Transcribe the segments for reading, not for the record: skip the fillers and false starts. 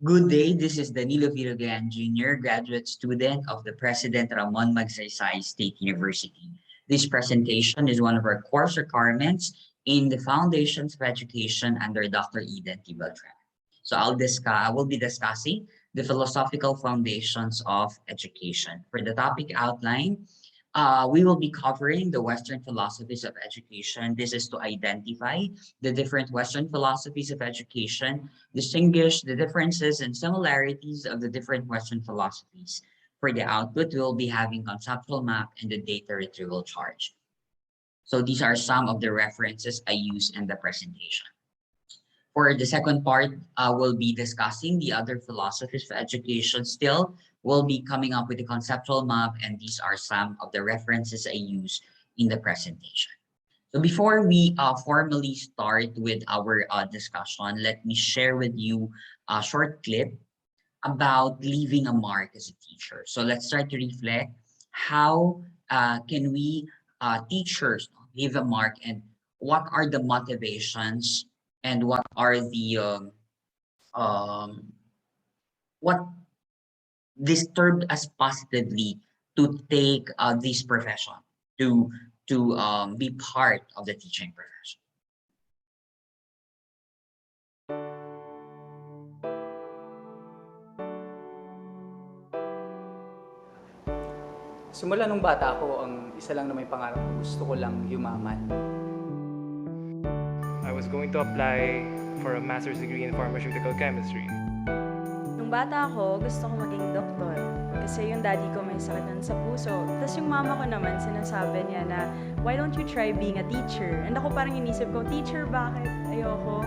Good day, this is Danilo Villagan Jr., graduate student of the President Ramon Magsaysay State University. This presentation is one of our course requirements in the Foundations of Education under Dr. Eden T. Beltran. I will be discussing the philosophical foundations of education. For the topic outline, we will be covering the Western philosophies of education. This is to identify the different Western philosophies of education, distinguish the differences and similarities of the different Western philosophies. For the output, we'll be having conceptual map and the data retrieval chart. So these are some of the references I use in the presentation. For the second part, we'll be discussing the other philosophies of education still. We'll be coming up with a conceptual map, and these are some of the references I use in the presentation. So before we formally start with our discussion, let me share with you a short clip about leaving a mark as a teacher. So let's try to reflect how can we teachers leave a mark, and what are the motivations, and what are the what disturbed us positively to take this profession, to be part of the teaching profession. Simula nung bata ako, ang isa lang na may pangarap ko, gusto ko lang yumaman. I was going to apply for a master's degree in pharmaceutical chemistry. Nung bata ako, gusto ko maging doktor. Kasi yung daddy ko may sakit nun sa puso. Tapos yung mama ko naman, sinasabi niya na, why don't you try being a teacher? And ako parang inisip ko, teacher, bakit? Ayoko.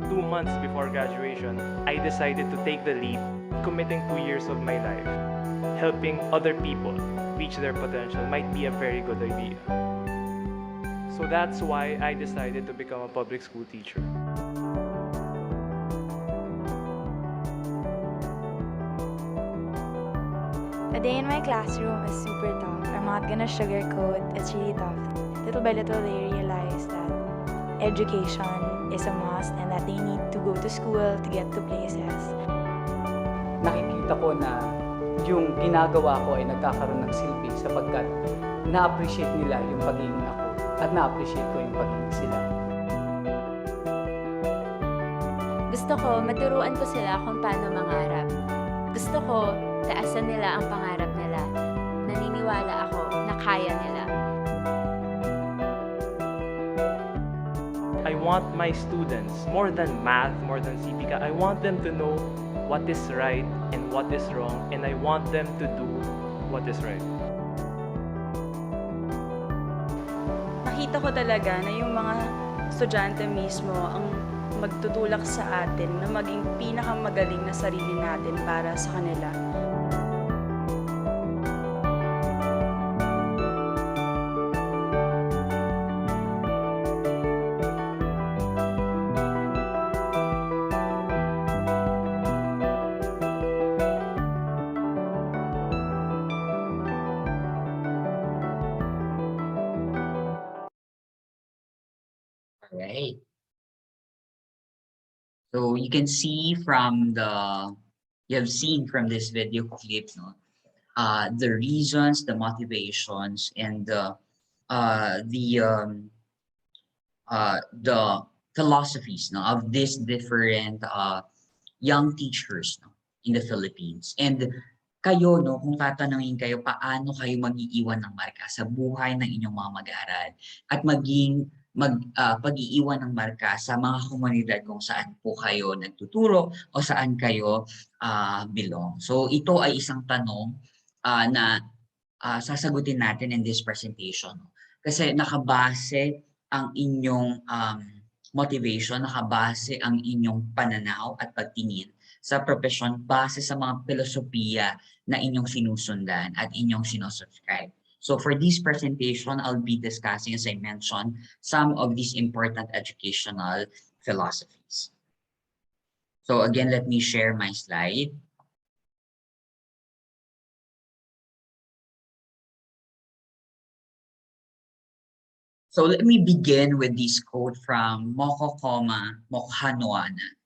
2 months before graduation, I decided to take the leap, committing 2 years of my life. Helping other people reach their potential might be a very good idea. So that's why I decided to become a public school teacher. A day in my classroom is super tough. I'm not gonna sugarcoat, it's really tough. Little by little, they realize that education is a must and that they need to go to school to get to places. Nakikita ko na yung ginagawa ko ay nagkakaroon ng silbi sapagkat na-appreciate nila yung pagiging ako at na-appreciate ko yung pagiging sila. Gusto ko maturuan ko sila kung paano mangarap. Gusto ko taasan nila ang pangarap nila. Naniniwala ako na kaya nila. I want my students, more than math, more than CPK, I want them to know what is right and what is wrong, and I want them to do what is right. Nakita ko talaga na yung mga estudyante mismo ang magtutulak sa atin na maging pinakamagaling na sarili natin para sa kanila. All right. So you can see from you have seen from this video clip, no, the reasons, the motivations, and the philosophies, no, of these different young teachers, no, in the Philippines. And kayo, no, kung tatanungin kayo, paano kayo mag-iiwan ng marka sa buhay ng inyong mga mag-aaral at maging pag-iiwan ng marka sa mga komunidad kung saan po kayo nagtuturo o saan kayo belong. So ito ay isang tanong na sasagutin natin in this presentation. Kasi nakabase ang inyong motivation, nakabase ang inyong pananaw at pagtingin sa profesyon base sa mga filosofiya na inyong sinusundan at inyong sinosubscribe. So for this presentation, I'll be discussing, as I mentioned, some of these important educational philosophies. So again, let me share my slide. So let me begin with this quote from Moko Koma Mokhanwana.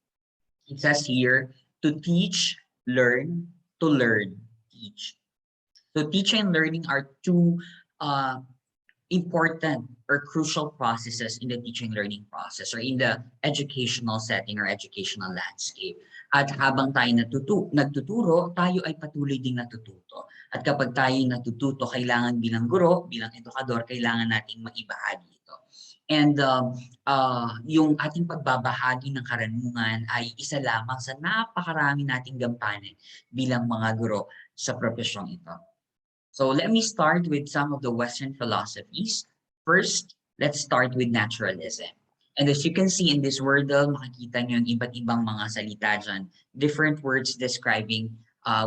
It says here to teach, learn, to learn, teach. So teaching and learning are two uh, important or crucial processes in the teaching learning process or in the educational setting or educational landscape. At habang tayo nagtuturo, tayo ay patuloy ding natututo. At kapag tayo natututo, kailangan bilang guro, bilang edukador, kailangan nating maibahagi ito. And yung ating pagbabahagi ng karunungan ay isa lamang sa napakarami nating gampanin bilang mga guro sa profesyong ito. So let me start with some of the Western philosophies. First, let's start with naturalism. And as you can see in this Wordle, makikita nyo yung iba't ibang mga salita dyan, different words describing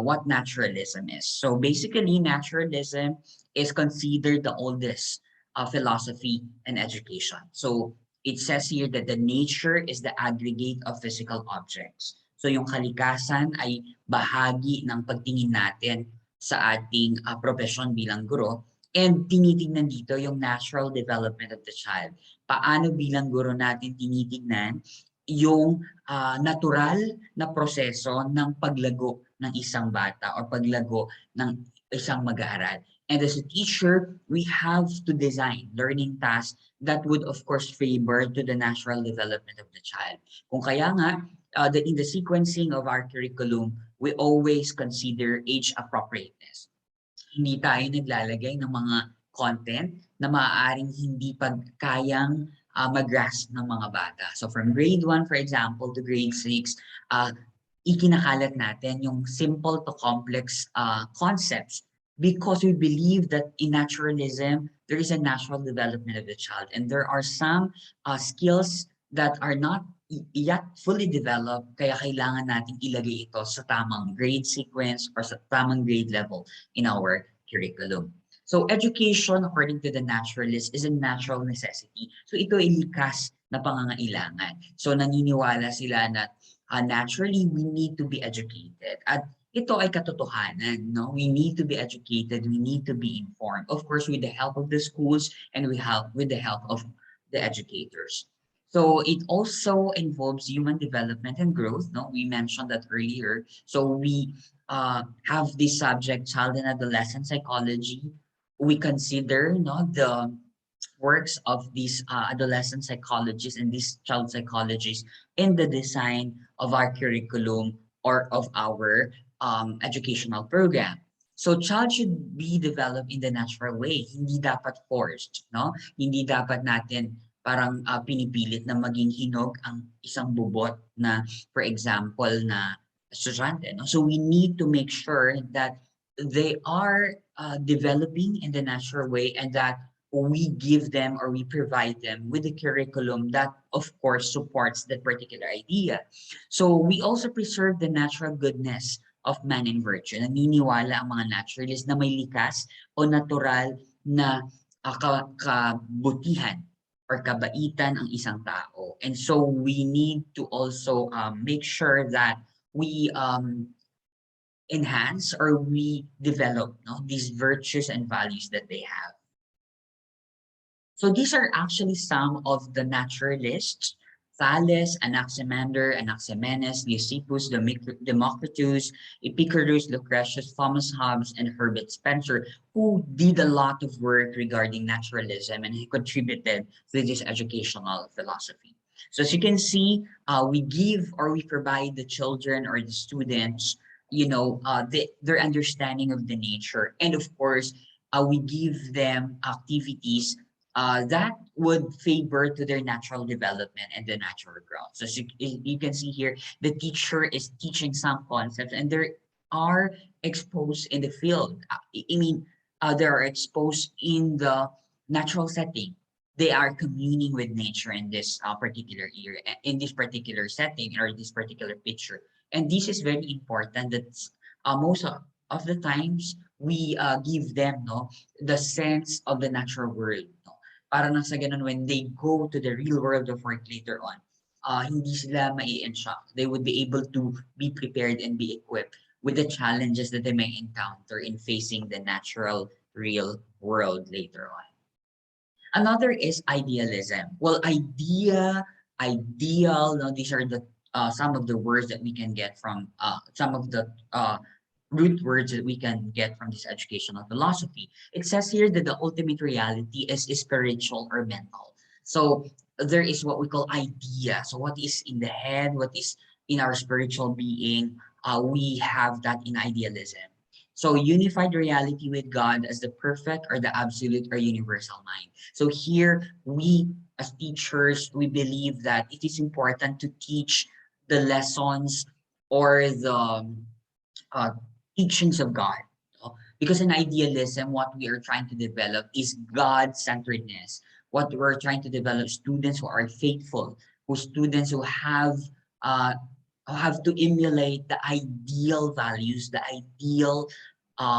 what naturalism is. So basically, naturalism is considered the oldest philosophy and education. So it says here that the nature is the aggregate of physical objects. So yung kalikasan ay bahagi ng pagtingin natin sa ating profesyon bilang guro, and tinitignan dito yung natural development of the child. Paano bilang guro natin tinitignan yung natural na proseso ng paglago ng isang bata or paglago ng isang mag-aaral. And as a teacher, we have to design learning tasks that would of course favor to the natural development of the child. Kung kaya nga, in the sequencing of our curriculum, we always consider age appropriateness. Hindi tayo naglalagay ng mga content na maaaring hindi kayang mag-grasp ng mga bata. So from grade 1, for example, to grade 6, ikinakalat natin yung simple to complex concepts because we believe that in naturalism, there is a natural development of the child. And there are some skills that are not yet fully developed, kaya kailangan natin ilagay ito sa tamang grade sequence or sa tamang grade level in our curriculum. So education, according to the naturalist, is a natural necessity. So ito ay likas na pangangailangan. So naniniwala sila na naturally we need to be educated. At ito ay katotohanan, no? We need to be educated, we need to be informed. Of course, with the help of the schools and with the help of the educators. So it also involves human development and growth. No, we mentioned that earlier. So we have this subject, child and adolescent psychology. We consider the works of these adolescent psychologists and these child psychologists in the design of our curriculum or of our educational program. So child should be developed in the natural way. Hindi dapat forced, no? Hindi dapat natin parang pinipilit na maging hinog ang isang bubot na, for example, na estudyante. No? So we need to make sure that they are developing in the natural way and that we give them or we provide them with a curriculum that, of course, supports that particular idea. So we also preserve the natural goodness of man and virtue. Naniniwala ang mga naturalists na may likas o natural na kabutihan or kabaitan ang isang tao. And so we need to also make sure that we enhance or we develop these virtues and values that they have. So these are actually some of the naturalists: Thales, Anaximander, Anaximenes, Leucippus, Democritus, Epicurus, Lucretius, Thomas Hobbes, and Herbert Spencer, who did a lot of work regarding naturalism and he contributed to this educational philosophy. So as you can see, we give or we provide the children or the students, their understanding of the nature. And of course, we give them activities that would favor to their natural development and the natural growth. So you can see here, the teacher is teaching some concepts and they are exposed in the field. They are exposed in the natural setting. They are communing with nature in this particular area, in this particular setting or this particular picture. And this is very important that most of the times we give them the sense of the natural world. Para nang sa ganun, when they go to the real world of work later on, hindi sila mai-shock. They would be able to be prepared and be equipped with the challenges that they may encounter in facing the natural, real world later on. Another is idealism. Well, ideal, these are the some of the words that we can get from some of the root words that we can get from this educational philosophy. It says here that the ultimate reality is spiritual or mental. So there is what we call idea. So what is in the head, what is in our spiritual being, we have that in idealism. So unified reality with God as the perfect or the absolute or universal mind. So here we as teachers, we believe that it is important to teach the lessons or the uh, teachings of God. No? Because in idealism, what we are trying to develop is God-centeredness. What we're trying to develop students who are faithful, who students uh, who have to emulate the ideal values, the ideal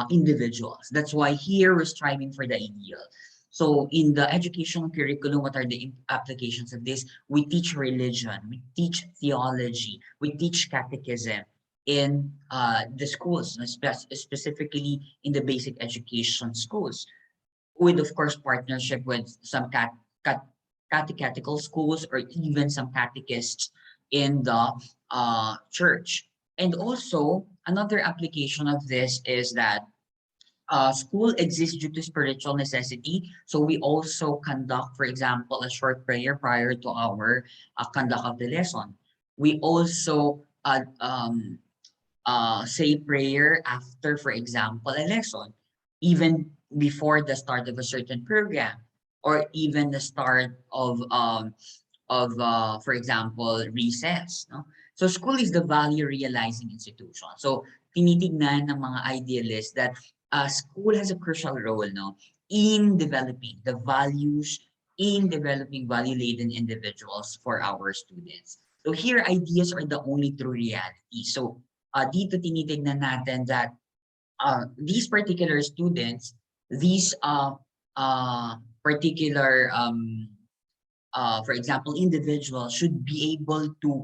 individuals. That's why here we're striving for the ideal. So in the educational curriculum, what are the applications of this? We teach religion, we teach theology, we teach catechism, in the schools, specifically in the basic education schools, with of course partnership with some cat, catechetical schools or even some catechists in the church. And also another application of this is that school exists due to spiritual necessity. So we also conduct, for example, a short prayer prior to our conduct of the lesson. We also say prayer after, for example, a lesson, even before the start of a certain program, or even the start of for example, recess. No? So school is the value realizing institution. So tinitignan ng mga idealists that school has a crucial role, no, in developing the values, in developing value-laden individuals for our students. So here, ideas are the only true reality. So dito tinitignan natin that these particular students, these particular for example, individuals should be able to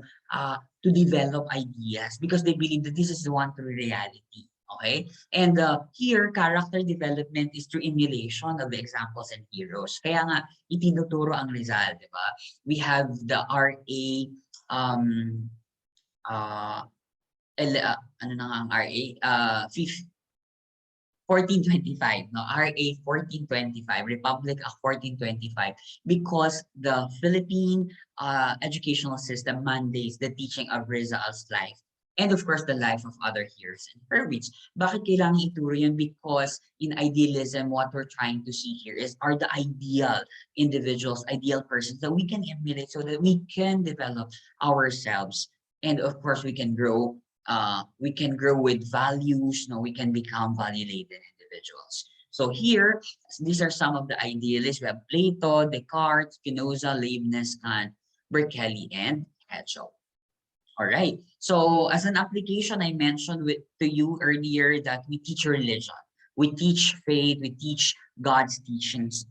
develop ideas because they believe that this is the one true reality. Okay, and here character development is through emulation of the examples and heroes. Kaya nga itinuturo ang Rizal, di ba? We have the RA uh, ano na nga ang RA 1425, no, RA 1425, Republic Act 1425, because the Philippine educational system mandates the teaching of Rizal's life and of course the life of other heroes and heroines. Bakit kailangan ituro yun? Because in idealism, what we're trying to see here are the ideal individuals, ideal persons that we can emulate so that we can develop ourselves, and of course we can grow with values, no, we can become value-laden individuals. So here, these are some of the idealists. We have Plato, Descartes, Spinoza, Leibniz, Kant, Berkeley, and Heschel. All right. So as an application, I mentioned to you earlier that we teach religion, we teach faith, we teach God's teachings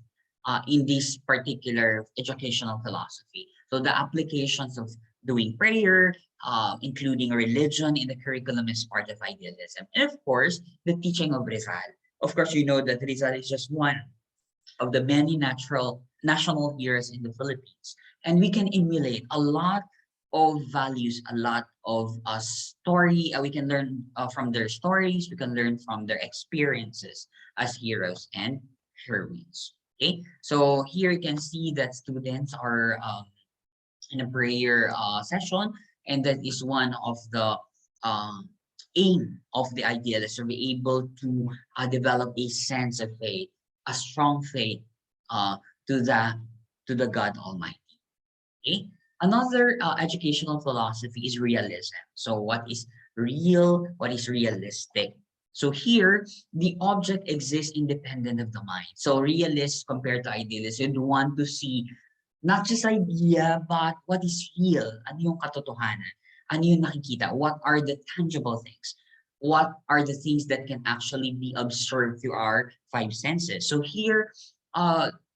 in this particular educational philosophy. So the applications of doing prayer, including religion in the curriculum is part of idealism. And of course, the teaching of Rizal. Of course, you know that Rizal is just one of the many national heroes in the Philippines. And we can emulate a lot of values, a lot of story. We can learn from their stories. We can learn from their experiences as heroes and heroines. Okay, so here you can see that students are in a prayer session, and that is one of the aim of the idealist to be able to develop a sense of faith, a strong faith to the God Almighty. Okay. Another educational philosophy is realism. So what is real? What is realistic? So here, the object exists independent of the mind. So realists compared to idealists, you'd want to see not just idea, but what is real? Ano yung katotohanan? Ano yung nakikita? What are the tangible things? What are the things that can actually be observed through our five senses? So here,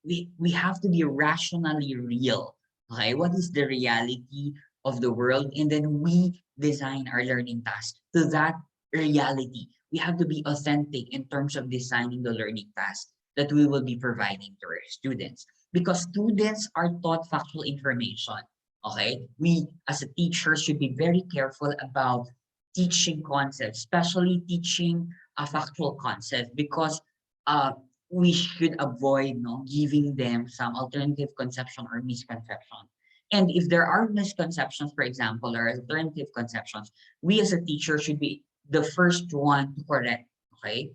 we have to be rationally real. Okay, what is the reality of the world? And then we design our learning task to that reality. We have to be authentic in terms of designing the learning task that we will be providing to our students. Because students are taught factual information. Okay, we as a teacher should be very careful about teaching concepts, especially teaching a factual concept, because uh, we should avoid giving them some alternative conception or misconception. And if there are misconceptions, for example, or alternative conceptions, we as a teacher should be the first one to correct, okay,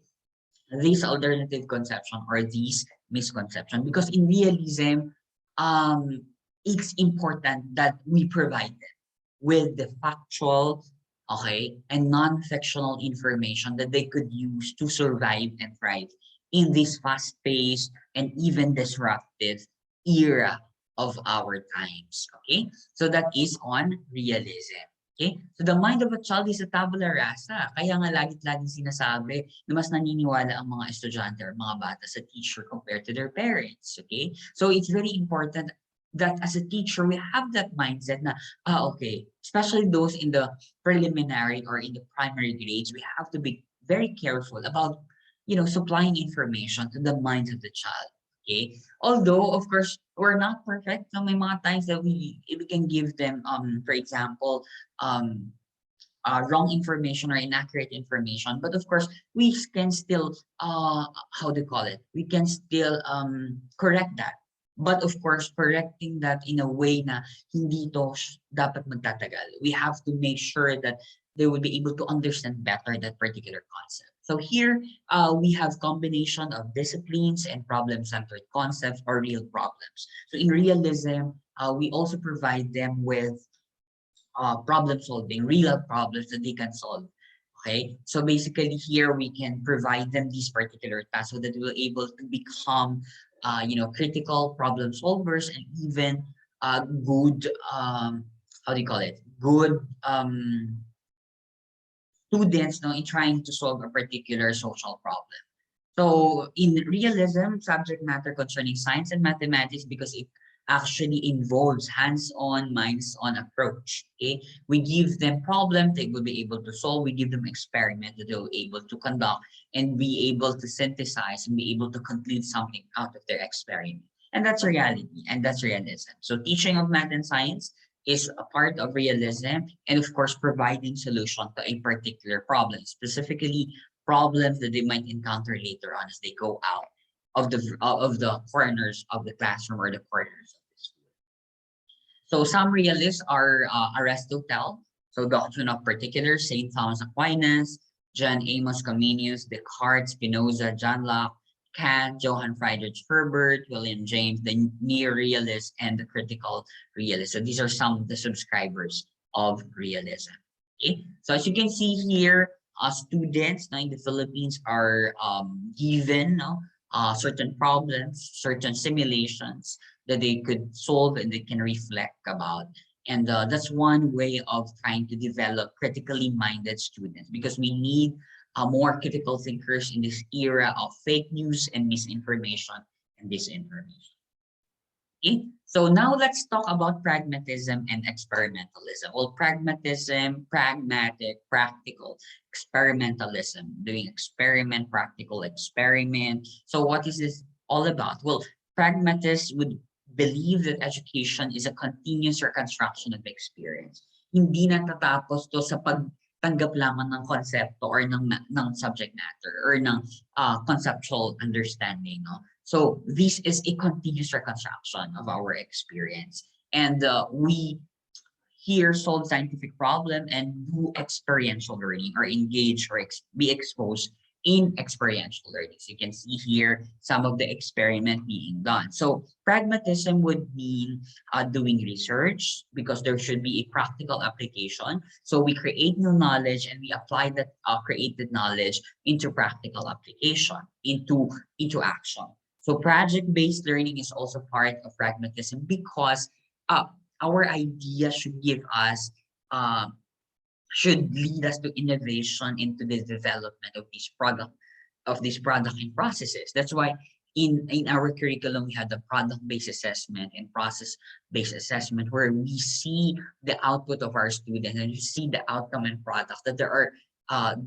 these alternative conception or these misconception. Because in realism, um, it's important that we provide them with the factual, okay, and non-fictional information that they could use to survive and thrive in this fast-paced and even disruptive era of our times. Okay, so that is on realism. Okay, so the mind of a child is a tabula rasa. Kaya nga laging sinasabi na mas naniniwala ang mga estudyante or mga bata sa teacher compared to their parents. Okay, so it's very important that as a teacher, we have that mindset na, okay, especially those in the preliminary or in the primary grades, we have to be very careful about, supplying information to the minds of the child. Okay, although of course we're not perfect, so may mga times that we can give them, for example, um, wrong information or inaccurate information, but of course we can still, how do you call it? We can still correct that. But of course, correcting that in a way na hindi to dapat magtatagal. We have to make sure that they will be able to understand better that particular concept. So here, we have combination of disciplines and problem-centered concepts or real problems. So in realism, we also provide them with problem solving, real problems that they can solve. Okay, so basically here we can provide them these particular tasks so that they will able to become, critical problem solvers and even good, how do you call it? Good students, in trying to solve a particular social problem. So in realism, subject matter concerning science and mathematics, because it actually involves hands-on, minds-on approach. Okay, we give them problems they will be able to solve. We give them experiment that they'll be able to conduct and be able to synthesize and be able to conclude something out of their experiment. And that's reality, and that's realism. So teaching of math and science is a part of realism, and of course providing solution to a particular problem, specifically problems that they might encounter later on as they go out of the corners of the classroom or the corners of the school. So some realists are Aristotle, so Doctrine of Particulars, Saint Thomas Aquinas, John Amos Comenius, Descartes, Spinoza, John Locke, Kant, Johann Friedrich Herbert, William James, the neo-realist, and the critical realist. So these are some of the subscribers of realism. Okay, so as you can see here, students in the Philippines are given certain problems, certain simulations that they could solve and they can reflect about. And that's one way of trying to develop critically minded students, because we need more critical thinkers in this era of fake news and misinformation and disinformation. Okay, so now let's talk about pragmatism and experimentalism. Well, pragmatism, pragmatic, practical, experimentalism, doing experiment, practical experiment. So what is this all about? Well, pragmatists would believe that education is a continuous reconstruction of experience. Hindi natatapos to sa pagtanggap lamang ng konsepto or ng subject matter or ng conceptual understanding. No? So this is a continuous reconstruction of our experience. And we here solve scientific problem and do experiential learning or engage or be exposed in experiential learning. So you can see here some of the experiment being done. So pragmatism would mean doing research, because there should be a practical application. So we create new knowledge and we apply that created knowledge into practical application, into action. So project-based learning is also part of pragmatism, because our idea should give us, should lead us to innovation into the development of these product and processes. That's why in our curriculum we had the product-based assessment and process-based assessment, where we see the output of our students and you see the outcome and product that they are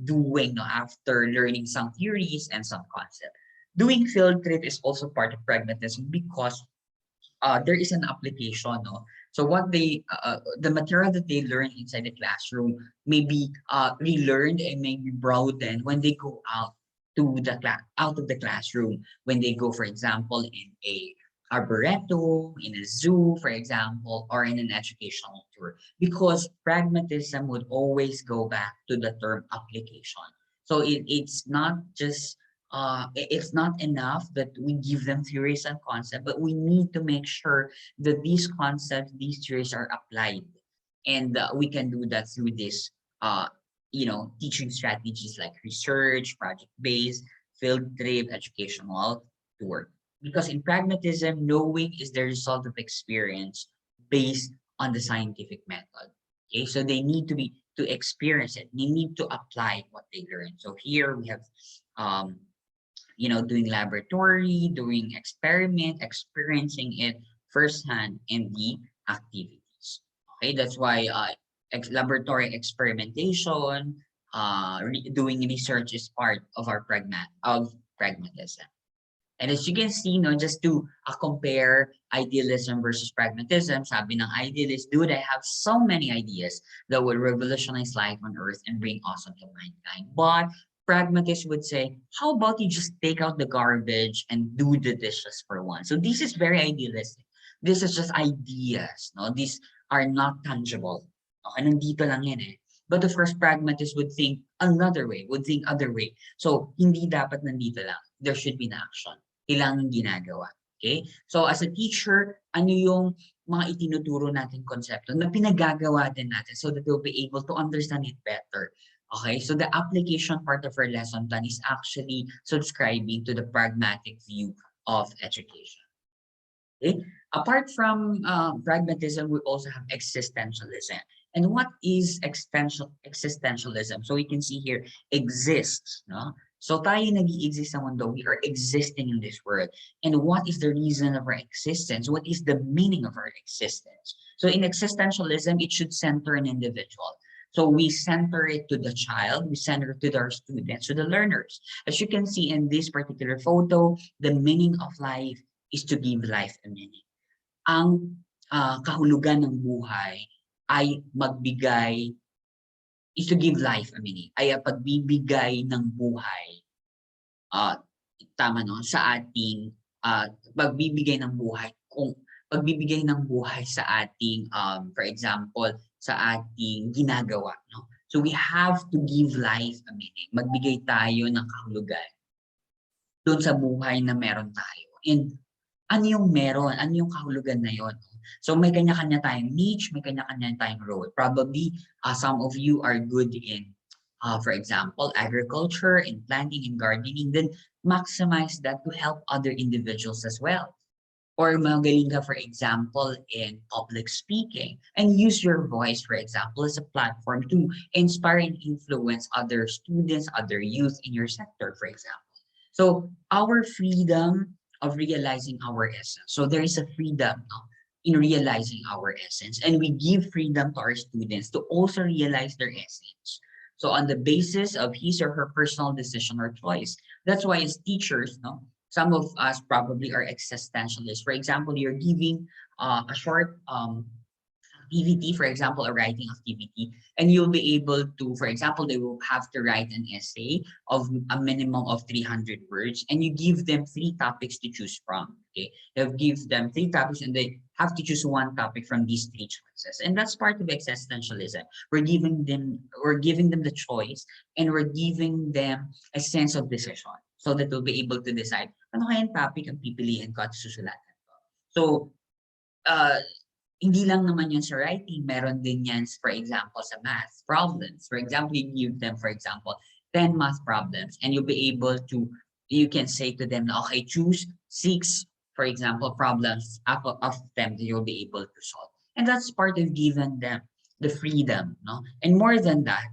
doing after learning some theories and some concepts. Doing field trip is also part of pragmatism, because there is an application So what the material that they learn inside the classroom may be relearned and may be broadened when they go out to the out of the classroom, when they go, for example, in a arboretum, in a zoo, for example, or in an educational tour, because pragmatism would always go back to the term application. So it's not just it's not enough that we give them theories and concepts, but we need to make sure that these concepts, these theories are applied. And we can do that through this, teaching strategies like research, project-based, field trip, educational tour. Because in pragmatism, knowing is the result of experience based on the scientific method. Okay, so they need to experience it. They need to apply what they learn. So here we have um, doing laboratory, doing experiment, experiencing it firsthand in the activities. Okay, that's why laboratory experimentation, doing research is part of our pragmatism. And as you can see, just to compare idealism versus pragmatism, sabi ng idealist, dude, I have so many ideas that would revolutionize life on Earth and bring awesome to mankind. But pragmatists would say, how about you just take out the garbage and do the dishes for one? So this is very idealistic. This is just ideas. No? These are not tangible. Okay, nandito lang yan eh. But of course, pragmatists would think another way, would think other way. So hindi dapat nandito lang. There should be an action. Kailangan ginagawa. Okay? So as a teacher, ano yung mga itinuturo natin konsepto na pinagagawa din natin so that we'll be able to understand it better. Okay? So the application part of our lesson plan is actually subscribing to the pragmatic view of education. Okay? Apart from pragmatism, we also have existentialism. And what is existentialism? So we can see here, exists. No? So tayo nag-i-exist sa mundo, we are existing in this world. And what is the reason of our existence? What is the meaning of our existence? So in existentialism, it should center an individual. So we center it to the child, we center it to our students, to the learners. As you can see in this particular photo, the meaning of life is to give life a meaning. Ang kahulugan ng buhay ay magbigay, is to give life a meaning, ay pagbibigay ng buhay, tama no, sa ating, pagbibigay ng buhay, pagbibigay ng buhay sa ating, for example, sa ating ginagawa. No? So we have to give life a meaning. Magbigay tayo ng kahulugan doon sa buhay na meron tayo. And ano yung meron? Ano yung kahulugan na yon? So may kanya-kanya tayong niche, may kanya-kanya tayong role. Probably some of you are good in, for example, agriculture, in planting and gardening, then maximize that to help other individuals as well. Or magaling ka, for example, in public speaking, and use your voice, for example, as a platform to inspire and influence other students, other youth in your sector, for example. So our freedom of realizing our essence. So there is a freedom in realizing our essence, and we give freedom to our students to also realize their essence. So on the basis of his or her personal decision or choice. That's why as teachers, some of us probably are existentialists. For example, you're giving a short activity, for example, a writing activity, and you'll be able to, for example, they will have to write an essay of a minimum of 300 words, and you give them 3 topics to choose from. Okay, you give them 3 topics, and they have to choose one topic from these 3 choices, and that's part of existentialism. We're giving them the choice, and we're giving them a sense of decision, so that they'll be able to decide ano kayang topic ang pipiliin ko at susulatan ko. So, hindi lang naman yun sa writing, meron din yan, for example, sa math problems. For example, you give them, for example, 10 math problems, and you'll be able to, you can say to them, okay, choose 6, for example, problems out of them that you'll be able to solve. And that's part of giving them the freedom, no? And more than that,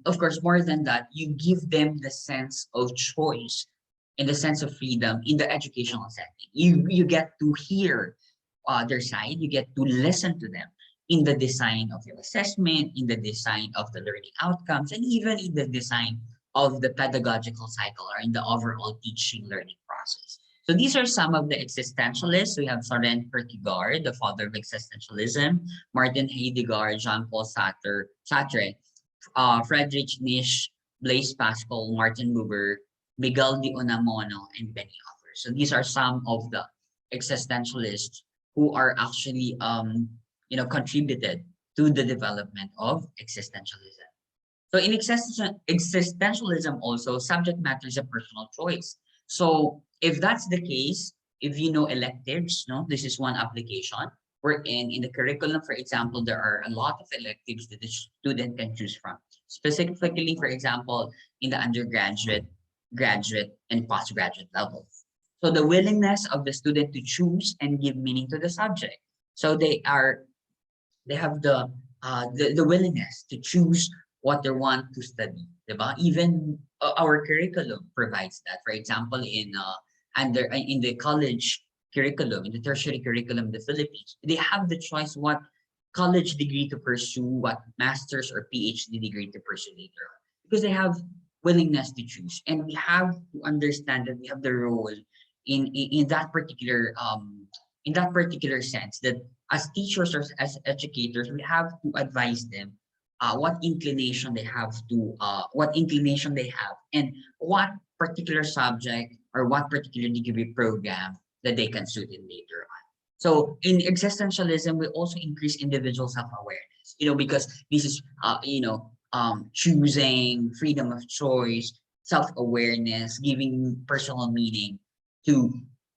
of course, more than that, you give them the sense of choice and the sense of freedom in the educational setting. You get to hear their side, you get to listen to them in the design of your assessment, in the design of the learning outcomes, and even in the design of the pedagogical cycle or in the overall teaching learning process. So these are some of the existentialists. We have Soren Kierkegaard, the father of existentialism, Martin Heidegger, Jean-Paul Sartre, Friedrich Nietzsche, Blaise Pascal, Martin Buber, Miguel de Unamuno, and many others. So these are some of the existentialists who are actually contributed to the development of existentialism. So in existentialism also, subject matter is a personal choice. So if that's the case, if you know electives, no, this is one application. Wherein in the curriculum, for example, there are a lot of electives that the student can choose from. Specifically, for example, in the undergraduate, graduate, and postgraduate levels. So the willingness of the student to choose and give meaning to the subject. So they have the willingness to choose what they want to study, diba? Even our curriculum provides that. For example, in the college curriculum, in the tertiary curriculum in the Philippines, they have the choice what college degree to pursue, what master's or PhD degree to pursue later on, because they have willingness to choose, and we have to understand that we have the role in that particular sense, that as teachers or as educators, we have to advise them what inclination they have and what particular subject or what particular degree program that they can suit in later on. So in existentialism, we also increase individual self-awareness, because this is choosing, freedom of choice, self-awareness, giving personal meaning to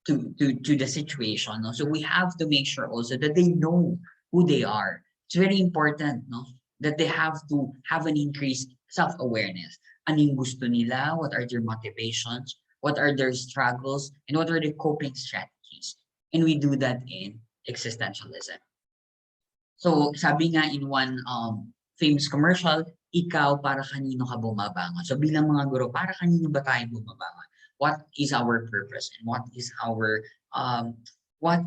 to the situation. No? So we have to make sure also that they know who they are. It's very important, no, that they have to have an increased self-awareness. Anong gusto nila? What are their motivations? What are their struggles? And what are the coping strategies? And we do that in existentialism. So sabi nga in one famous commercial, ikaw para kanino ka bumabangon? So bilang mga guro, para kanino ba tayo bumabangon? What is our purpose and what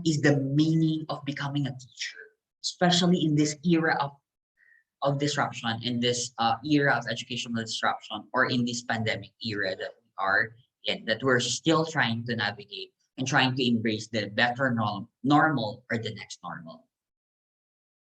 is the meaning of becoming a teacher, especially in this era of disruption, in this era of educational disruption, or in this pandemic era that we are in, that we're still trying to navigate and trying to embrace the better normal or the next normal.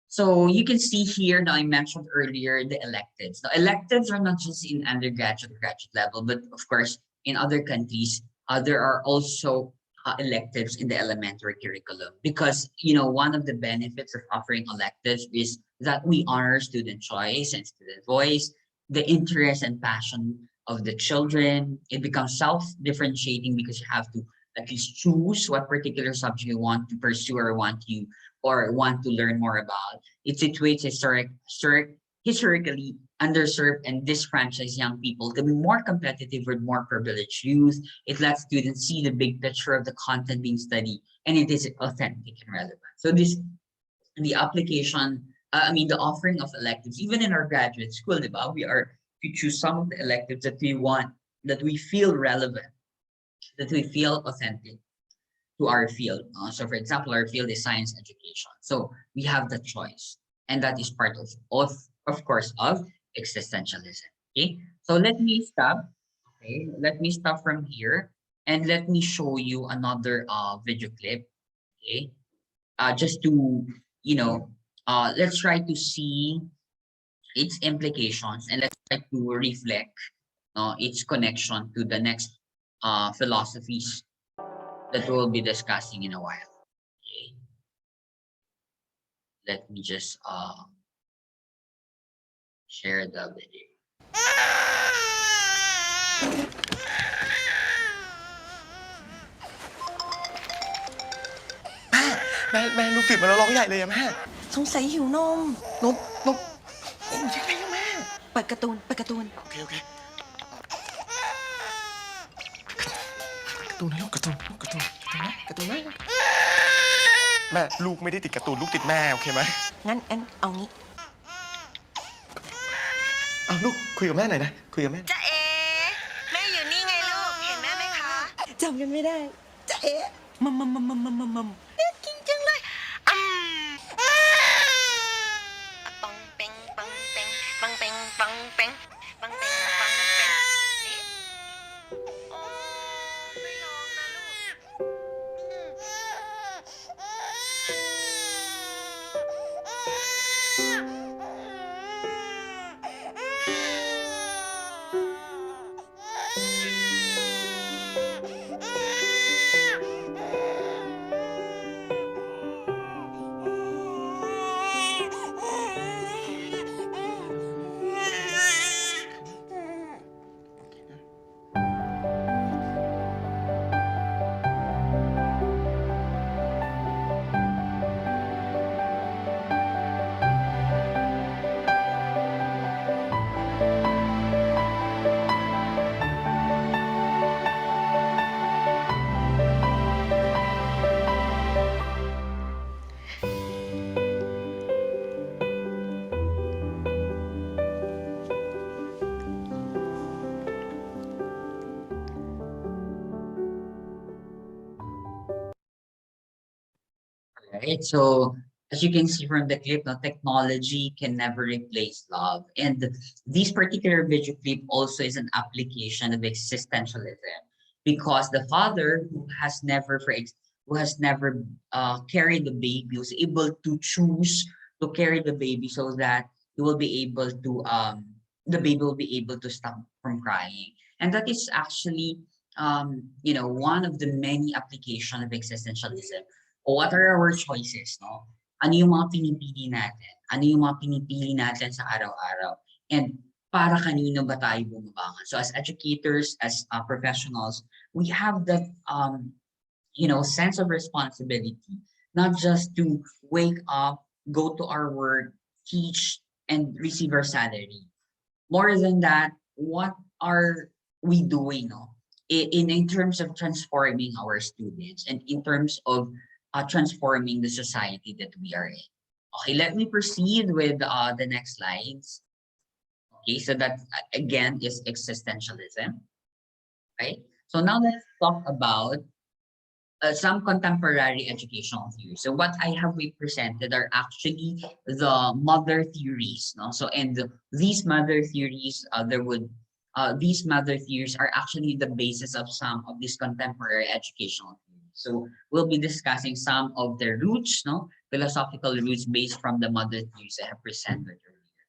So you can see here, now I mentioned earlier the electives. The electives are not just in undergraduate or graduate level, but of course, in other countries, there are also electives in the elementary curriculum, because one of the benefits of offering electives is that we honor student choice and student voice, the interest and passion of the children. It becomes self-differentiating because you have to at least choose what particular subject you want to pursue or want to learn more about. It situates historically underserved and disfranchised young people to be more competitive with more privileged youth. It lets students see the big picture of the content being studied, and it is authentic and relevant. So the offering of electives, even in our graduate school, we are to choose some of the electives that we want, that we feel relevant, that we feel authentic to our field. So for example, our field is science education. So we have the choice, and that is part of course, of existentialism. Okay, so let me stop. Okay, let me stop from here and let me show you another video clip. Okay, just to let's try to see its implications, and let's try to reflect its connection to the next philosophies that we'll be discussing in a while. Okay, let me just share the video.แม่ลูกตื่นมาแล้วร้องใหญ่เลยอะแม่ สงสัยหิวนม นมใช่ไหมอะแม่ เปิดการ์ตูน โอเคการ์ตูนนะลูกการ์ตูนแม่ลูกไม่ได้ติดการ์ตูนลูกติดแม่โอเคไหม งั้นเอางี้ อ้าวลูกคุยกับแม่หน่อยนะคุยกับแม่ จ๊ะเอ๋แม่อยู่นี่ไงลูก เห็นแม่ไหมคะจำกันไม่ได้จ๊ะเอ๋มัมจริงจังเลยปังเป่งปังเป่งปังเป่งปังเป่งปังเป่งปังเป่งนี่โอ้ไม่ร้องนะลูก right? So as you can see from the clip, no, technology can never replace love. And this particular video clip also is an application of existentialism because the father who has never carried the baby was able to choose to carry the baby so that he will be able to the baby will be able to stop from crying. And that is actually one of the many application of existentialism. What are our choices, no? Ano yung mga pinipili natin? Ano yung mga pinipili natin sa araw-araw? And para kanino ba tayo bumabangon? So as educators, as professionals, we have that sense of responsibility, not just to wake up, go to our work, teach, and receive our salary. More than that, what are we doing, no? In terms of transforming our students and in terms of transforming the society that we are in. Okay, let me proceed with the next slides. Okay, so that again is existentialism, right? So now let's talk about some contemporary educational theories. So what I have represented are actually the mother theories, no? So these mother theories, these mother theories are actually the basis of some of these contemporary educational theories. So we'll be discussing some of the roots, no, philosophical roots based from the mother theories I have presented earlier.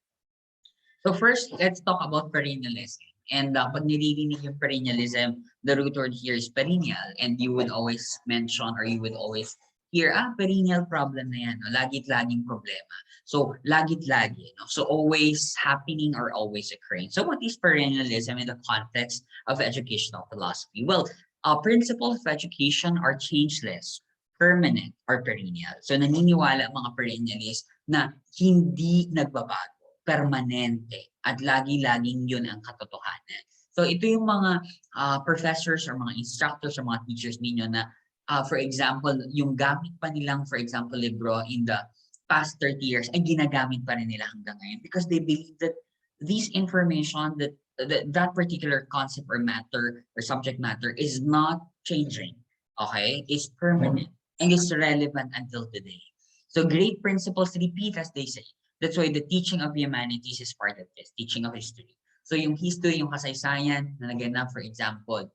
So first, let's talk about perennialism. And pag nililinig yung perennialism, the root word here is perennial. And you would always mention or you would always hear, perennial problem na yan, no? Lagit-laging problema. So lagit-lagi, no? So always happening or always occurring. So what is perennialism in the context of educational philosophy? Well, principles of education are changeless, permanent, or perennial. So naniniwala ang mga perennialists na hindi nagbabago, permanente, at lagi-laging yun ang katotohanan. So ito yung mga professors or mga instructors or mga teachers ninyo na, for example, yung gamit pa nilang, for example, libro in the past 30 years ay ginagamit pa rin nila hanggang ngayon because they believe that this information, that particular concept or matter or subject matter is not changing, okay? It's permanent and it's relevant until today. So great principles repeat as they say. That's why the teaching of humanities is part of this, teaching of history. So yung history, yung kasaysayan na naganap, for example,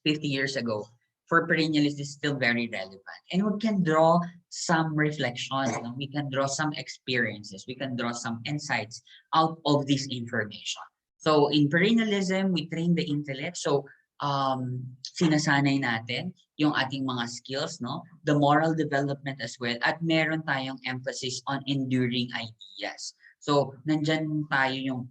50 years ago, for perennialists is still very relevant. And we can draw some reflections, we can draw some experiences, we can draw some insights out of this information. So in perennialism, we train the intellect. So sinasanay natin yung ating mga skills, no? The moral development as well. At meron tayong emphasis on enduring ideas. So nandyan tayo yung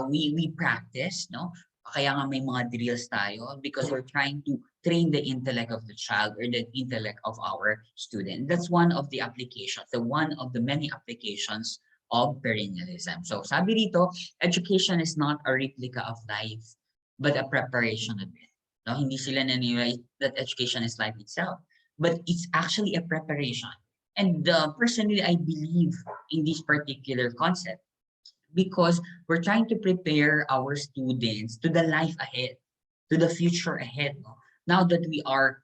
we practice, no? Kaya nga may mga drills tayo because we're trying to train the intellect of the child or the intellect of our student. That's one of the applications, one of the many applications of perennialism. So sabi dito, education is not a replica of life, but a preparation of it. No, hindi sila naniniwala that education is life itself, but it's actually a preparation. And personally, I believe in this particular concept because we're trying to prepare our students to the life ahead, to the future ahead. No? Now that we are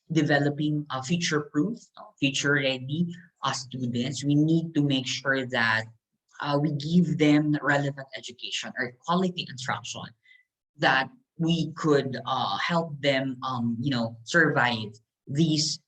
developing a future-proof, future-ready students, we need to make sure that we give them relevant education or quality instruction that we could help them, survive these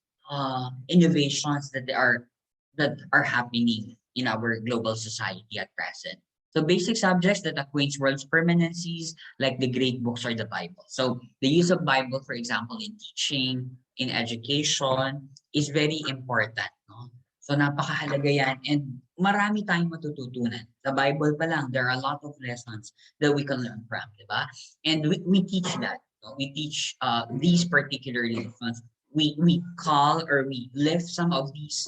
innovations that are happening in our global society at present. So basic subjects that acquaints world's permanencies, like the great books or the Bible. So the use of Bible, for example, in teaching, in education, is very important. No? So napakahalaga yan and marami tayong matututunan. Sa Bible pa lang, there are a lot of lessons that we can learn from, diba? And we teach that. No? We teach these particular lessons. We call or we lift some of these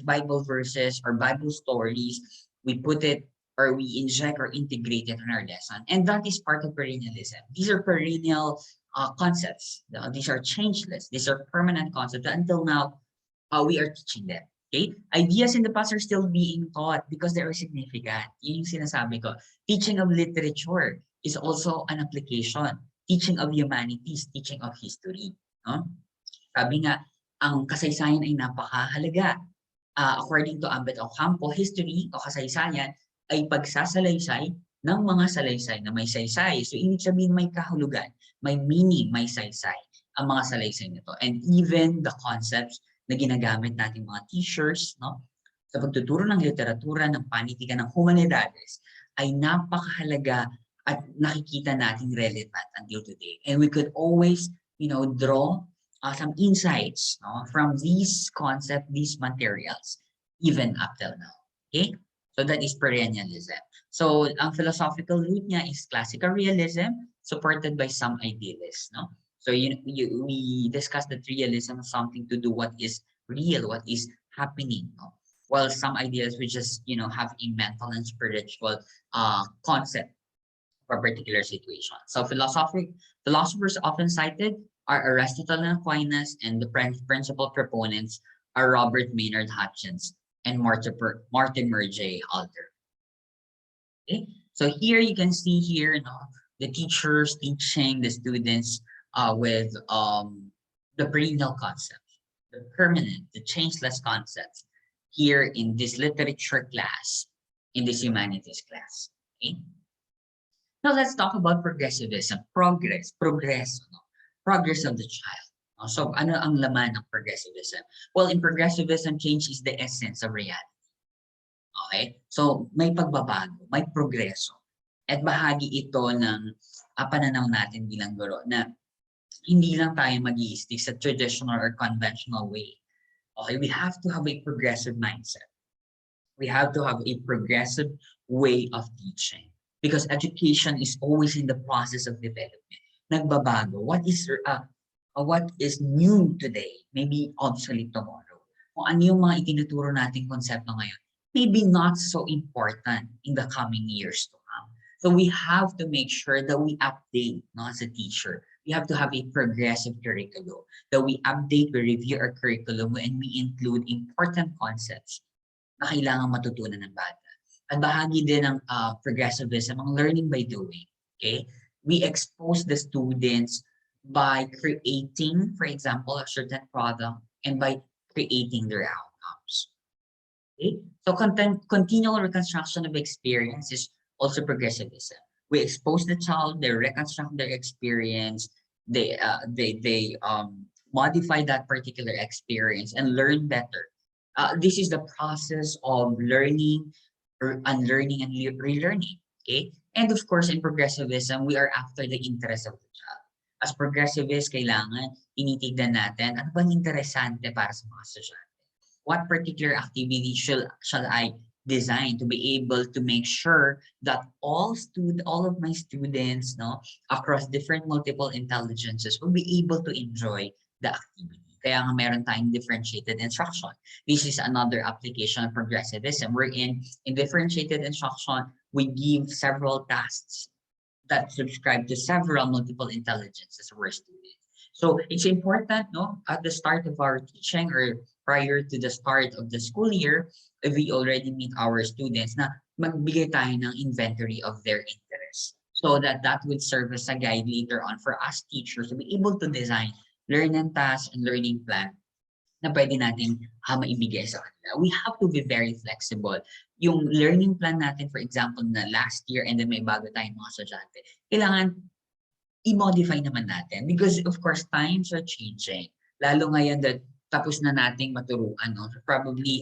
Bible verses or Bible stories, we put it or we inject or integrate it in our lesson. And that is part of perennialism. These are perennial concepts. These are changeless. These are permanent concepts. Until now, we are teaching them. Okay? Ideas in the past are still being taught because they are significant. Yun yung sinasabi ko. Teaching of literature is also an application. Teaching of humanities, teaching of history. No? Sabi nga, ang kasaysayan ay napakahalaga. According to Ambet Ocampo, history o kasaysayan ay pagsasalaysay ng mga salaysay na may saysay. So, ibig sabihin may kahulugan, may meaning, may saysay ang mga salaysay nito. And even the concepts na ginagamit nating mga teachers, no, sa pagtuturo ng literatura, ng panitikan, ng humanidades, ay napakahalaga at nakikita nating relevant until today. And we could always, draw some insights, no, from these concepts, these materials, even up till now. Okay? So that is perennialism. So ang philosophical root niya is classical realism, supported by some idealists. No? So we discussed that realism has something to do what is real, what is happening. No? While some idealists we just have a mental and spiritual concept for a particular situation. So philosophers often cited are Aristotle and Aquinas, and the principal proponents are Robert Maynard Hutchins and Mortimer J. Alder. Okay, so here you can see here, the teachers teaching the students with the perennial concepts, the permanent, the changeless concepts here in this literature class, in this humanities class. Okay. Now let's talk about progressivism, progress of the child. So ano ang laman ng progressivism? Well, in progressivism, change is the essence of reality. Okay? So may pagbabago, may progreso. At bahagi ito ng pananaw natin bilang guro na hindi lang tayo mag-i-stick sa traditional or conventional way. Okay? We have to have a progressive mindset. We have to have a progressive way of teaching. Because education is always in the process of development. Nagbabago. What is new today may be obsolete tomorrow. Kung ano yung mga itinuturo nating konsepto ngayon, maybe not so important in the coming years to come. So we have to make sure that we update, as a teacher. We have to have a progressive curriculum, that we update, we review our curriculum, and we include important concepts na kailangan matutunan ng bata. At bahagi din ng progressivism, ang learning by doing. Okay? We expose the students by creating, for example, a certain product and by creating their outcomes. Okay? So continual reconstruction of experience is also progressivism. We expose the child, they reconstruct their experience, they modify that particular experience and learn better. This is the process of learning, unlearning, and relearning. Okay? And of course, in progressivism, we are after the interest of the child. As progressivists, kailangan tinitignan natin ano bang interesante para sa mga estudyante. What particular activity shall I design to be able to make sure that all of my students, across different multiple intelligences will be able to enjoy the activity. Kaya nga meron tayong differentiated instruction. This is another application of progressivism wherein in differentiated instruction, we give several tasks that subscribe to several multiple intelligences of our students. So it's important, at the start of our teaching or prior to the start of the school year, if we already meet our students na magbigay tayo ng inventory of their interests so that would serve as a guide later on for us teachers to be able to design learning tasks and learning plan na pwede natin maibigay sa kanila. We have to be very flexible. Yung learning plan natin, for example, na last year and then may bago tayong mga estudyante, kailangan i-modify naman natin because of course times are changing. Lalo ngayon that tapos na nating maturuan, so probably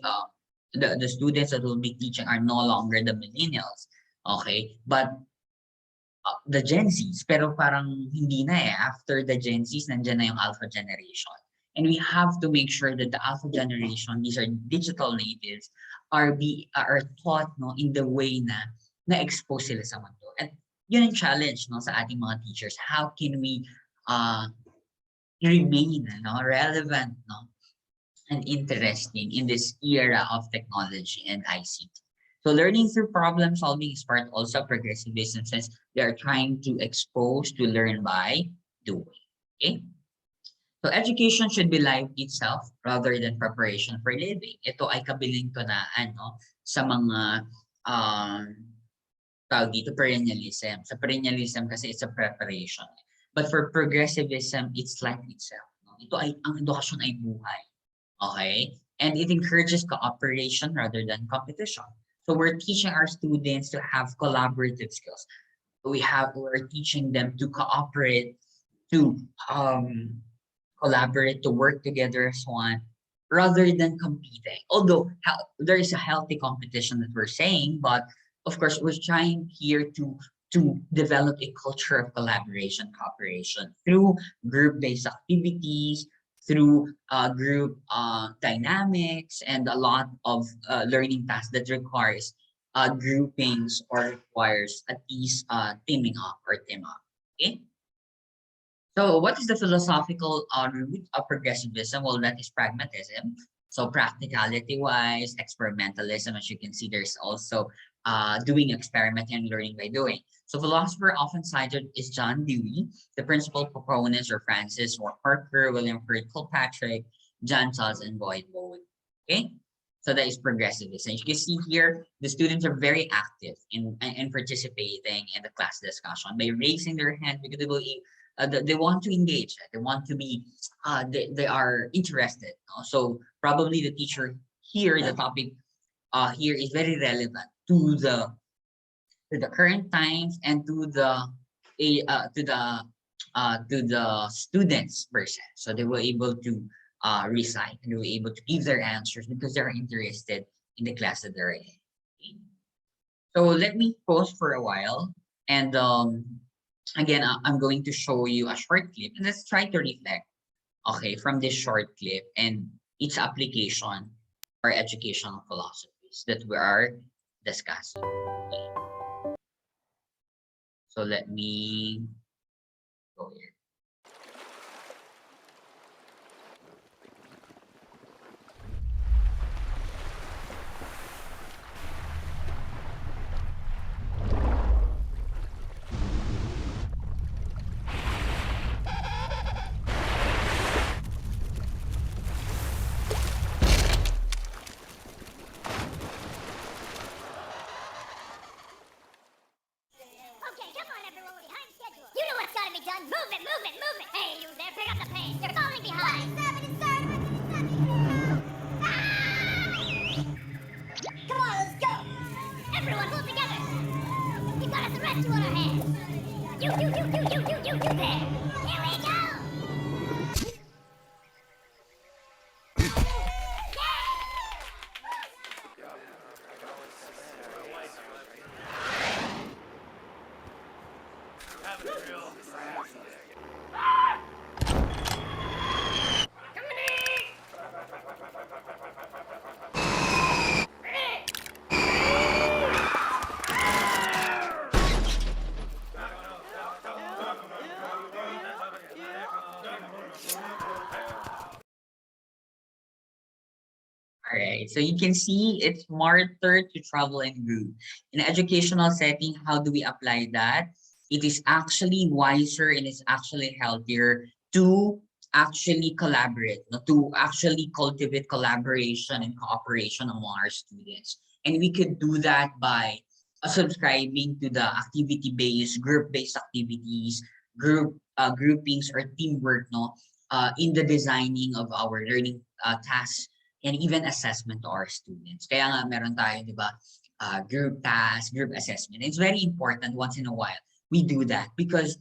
the students that will be teaching are no longer the millennials. Okay? But the Gen Zs, pero parang hindi na after the Gen Zs, nandiyan na yung Alpha generation. And we have to make sure that the Alpha generation, these are digital natives, are taught in the way na expose sila sa mundo. And yun ang challenge sa ating mga teachers. How can we remain relevant and interesting in this era of technology and ICT? So learning through problem solving is part also of progressivism since they are trying to expose to learn by doing. Okay? So education should be life itself rather than preparation for living. Ito ay kabiling-tunaan sa mga tawag dito perennialism. Sa perennialism kasi it's a preparation. But for progressivism, it's life itself. Ito ay ang edukasyon ay buhay. Okay? And it encourages cooperation rather than competition. So we're teaching our students to have collaborative skills. We're teaching them to cooperate, to collaborate, to work together as one, rather than competing. Although there is a healthy competition that we're saying, but of course we're trying here to develop a culture of collaboration, cooperation through group-based activities, through group dynamics, and a lot of learning tasks that requires groupings or requires at least teaming up or team up. Okay. So what is the philosophical root of progressivism? Well, that is pragmatism. So practicality-wise, experimentalism, as you can see, there's also doing experimenting and learning by doing. So philosopher often cited is John Dewey. The principal proponents are Francis Parker, William Hurt Kilpatrick, John Charles, and Boyd Bowen. Okay, so that is progressivism. You can see here, the students are very active in participating in the class discussion by raising their hand because they want to engage, they want to be, they are interested. So probably the teacher here, the topic here is very relevant to the current times and to the students per se. So they were able to recite and they were able to give their answers because they're interested in the class that they're in. Okay. So let me pause for a while and again, I'm going to show you a short clip and let's try to reflect, okay, from this short clip and its application or educational philosophies that we are discussing. Okay. So let me go here. Okay, come on, everyone, we're behind schedule. You know what's gotta be done. Move it, move it, move it. Hey, you there, pick up the pace. You're falling behind. 27 and start. Come on, let's go. Everyone, pull together. We've got a rescue on our hands. You there. Here we go. All right, so you can see it's smarter to travel in group. In an educational setting, how do we apply that? It is actually wiser and it's actually healthier to actually collaborate, to actually cultivate collaboration and cooperation among our students. And we could do that by subscribing to the activity-based, group-based activities, groupings or teamwork, in the designing of our learning tasks and even assessment to our students. Kaya nga meron tayo, di ba, group task, group assessment. It's very important once in a while we do that because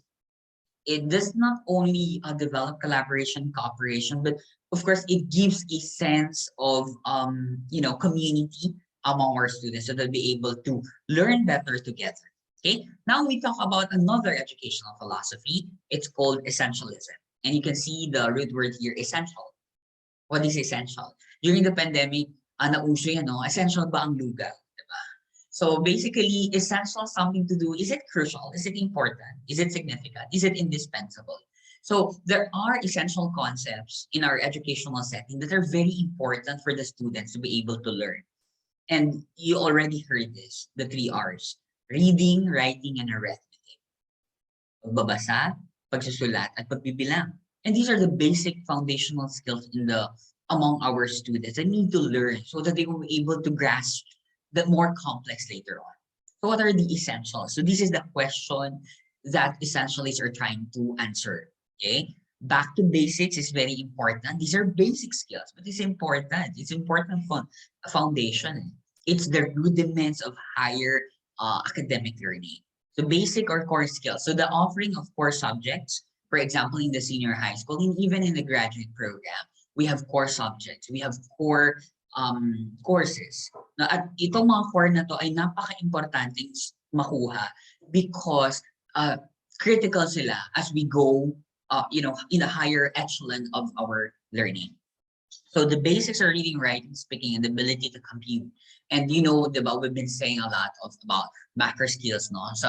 it does not only develop collaboration, cooperation, but of course it gives a sense of community among our students so they'll be able to learn better together. Okay, now we talk about another educational philosophy. It's called essentialism. And you can see the root word here, essential. What is essential? During the pandemic, nauso yan, essential ba ang lugaw? Diba? So basically, essential something to do. Is it crucial? Is it important? Is it significant? Is it indispensable? So there are essential concepts in our educational setting that are very important for the students to be able to learn. And you already heard this, the 3 R's: reading, writing, and arithmetic. Pagbabasa, pagsusulat, at pagbibilang. And these are the basic foundational skills among our students that need to learn so that they will be able to grasp the more complex later on. So what are the essentials? So this is the question that essentialists are trying to answer. Okay. back to basics is very important. These are basic skills, but it's important. It's important for foundation. It's the rudiments of higher academic learning. So basic or core skills. So the offering of core subjects, for example, in the senior high school, and even in the graduate program, we have core subjects. We have core courses. Na at itong mga core na to ay napaka-importanting makuha because critical sila as we go in a higher echelon of our learning. So the basics are reading, writing, speaking, and the ability to compute. And we've been saying a lot about macro skills, no? So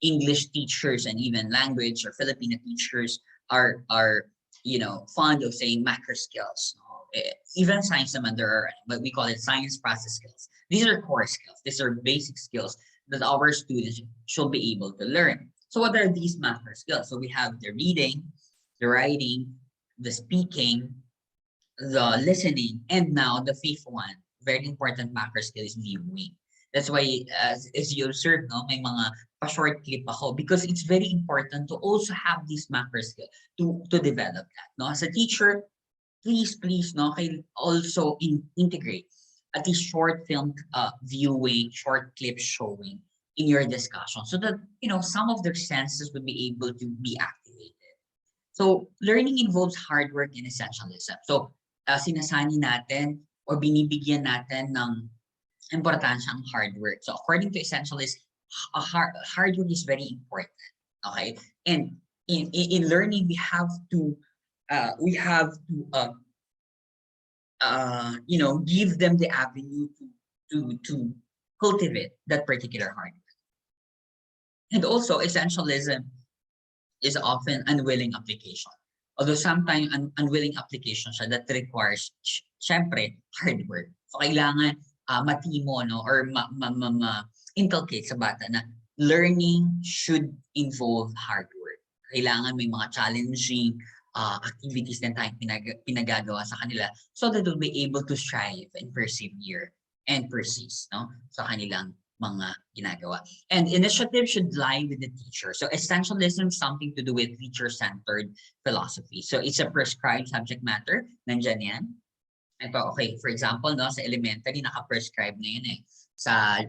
English teachers and even language or Filipino teachers are fond of saying macro skills. Even science naman there are, but we call it science process skills. These are core skills. These are basic skills that our students should be able to learn. So what are these macro skills? So we have the reading, the writing, the speaking, the listening, and now the fifth one, very important macro skill is viewing. That's why as you observe, no, may mga pa-short clip ako because it's very important to also have this macro skill to develop that. No, as a teacher, please, no, can also integrate at least short film viewing, short clip showing in your discussion so that some of their senses would be able to be activated. So learning involves hard work and essentialism. So sinasani natin or binibigyan natin ng importansya ang hard work. So according to essentialists, hard work is very important. Okay, and in learning we have to give them the avenue to cultivate that particular hard work. And also essentialism is often unwilling application. Although sometimes unwilling application siya that requires syempre hard work. So kailangan matimo, no, or inculcate sa bata na learning should involve hard work. Kailangan may mga challenging activities din tayong pinagagawa sa kanila so that they'll be able to strive and persevere and persist, no, sa kanilang mga ginagawa. And initiative should lie with the teacher. So essentialism is something to do with teacher-centered philosophy. So it's a prescribed subject matter. Nandyan yan. Ito, okay, for example, no, sa elementary, naka-prescribe na yun eh. Sa,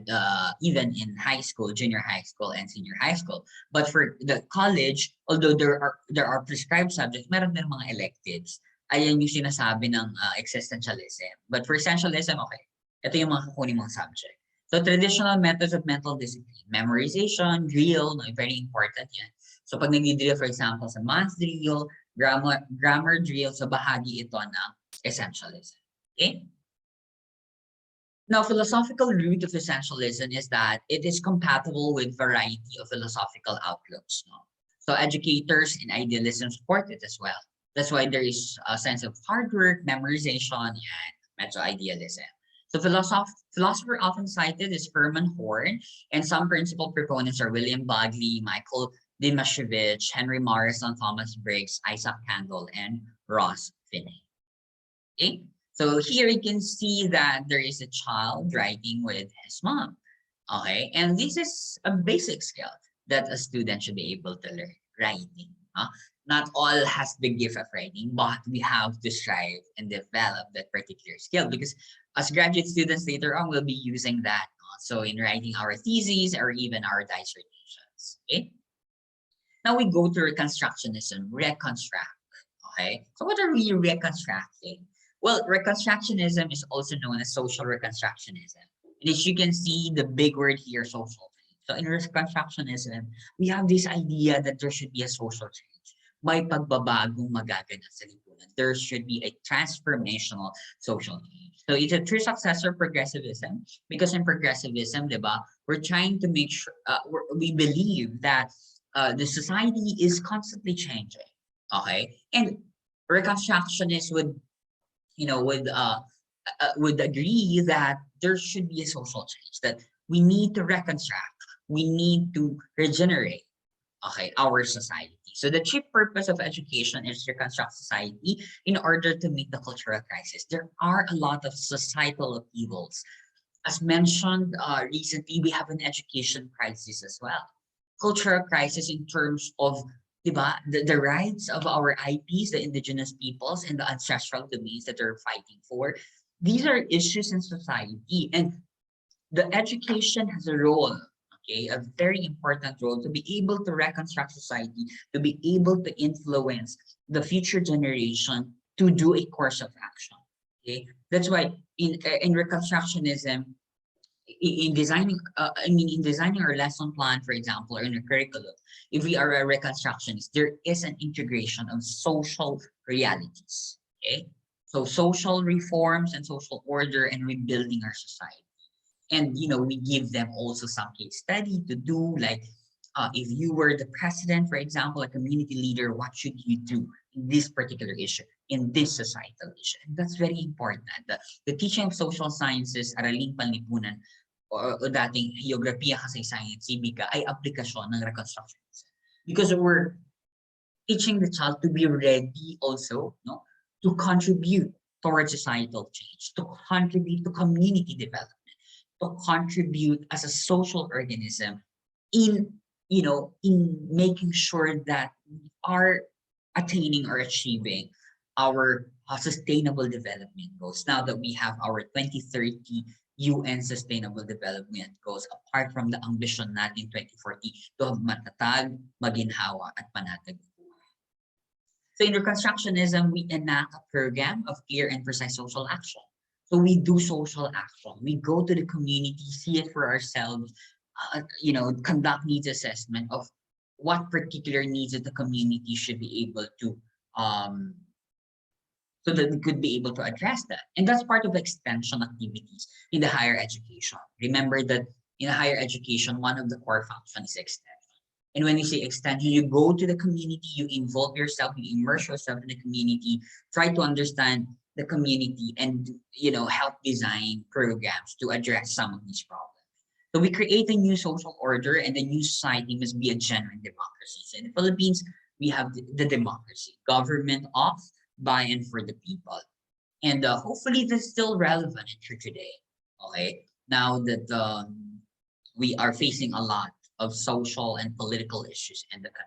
even in high school, junior high school, and senior high school. But for the college, although there are prescribed subjects, meron din mga electives. Ayan yung sinasabi ng existentialism. But for essentialism, okay, ito yung mga kukunin mong subject. So traditional methods of mental discipline, memorization, drill, no, very important yan. So pag nag-drill, for example, sa math drill, grammar drill, so bahagi ito ng essentialism. Okay? Now, philosophical root of essentialism is that it is compatible with variety of philosophical outlooks. No? So educators and idealism support it as well. That's why there is a sense of hard work, memorization, and meta-idealism. So philosopher often cited is Hermann Horn, and some principal proponents are William Bagley, Michael Dimashevich, Henry Morrison, Thomas Briggs, Isaac Kandel, and Ross Finney. Okay, so here you can see that there is a child writing with his mom. Okay, and this is a basic skill that a student should be able to learn, writing. Not all has the gift of writing, but we have to strive and develop that particular skill because as graduate students later on, we'll be using that also in writing our theses or even our dissertations. Okay. Now we go to reconstructionism, reconstruct. Okay. So what are we reconstructing? Well, reconstructionism is also known as social reconstructionism. And as you can see, the big word here, social. So in reconstructionism, we have this idea that there should be a social change. May pagbabagong magaganap sa lipunan. There should be a transformational social change. So it's a true successor of progressivism because in progressivism, diba, we're trying to make sure, we believe that the society is constantly changing, okay? And reconstructionists would agree that there should be a social change, that we need to reconstruct, we need to regenerate, okay, our society. So the chief purpose of education is to reconstruct society in order to meet the cultural crisis. There are a lot of societal upheavals. As mentioned recently, we have an education crisis as well. Cultural crisis in terms of diba? The rights of our IPs, the indigenous peoples, and the ancestral domains that they're fighting for. These are issues in society, and the education has a role, okay, a very important role to be able to reconstruct society, to be able to influence the future generation to do a course of action. Okay, that's why in reconstructionism, in designing, in designing our lesson plan, for example, or in a curriculum, if we are a reconstructionist, there is an integration of social realities. Okay, so social reforms and social order and rebuilding our society. And we give them also some case study to do, like if you were the president, for example, a community leader, what should you do in this particular issue, in this societal issue? And that's very important. The teaching of social sciences, Araling Panlipunan, o dating Geografiya, Kasaysayan, at Sibika ay aplikasyon ng reconstructionism. Because we're teaching the child to be ready also, no, to contribute towards societal change, to contribute to community development, to contribute as a social organism in making sure that we are attaining or achieving our sustainable development goals. Now that we have our 2030 UN Sustainable Development Goals, apart from the ambition natin 2040 to have matatag, maginhawa, at panatag. So in reconstructionism, we enact a program of clear and precise social action. So we do social action. We go to the community, see it for ourselves, conduct needs assessment of what particular needs that the community should be able to, so that we could be able to address that. And that's part of extension activities in the higher education. Remember that in higher education, one of the core functions is extension. And when you say extension, you go to the community, you involve yourself, you immerse yourself in the community, try to understand the community, and help design programs to address some of these problems. So we create a new social order, and the new society must be a genuine democracy. So in the Philippines, we have the democracy, government of, by, and for the people. And hopefully that's still relevant for today. Okay, now that we are facing a lot of social and political issues in the country.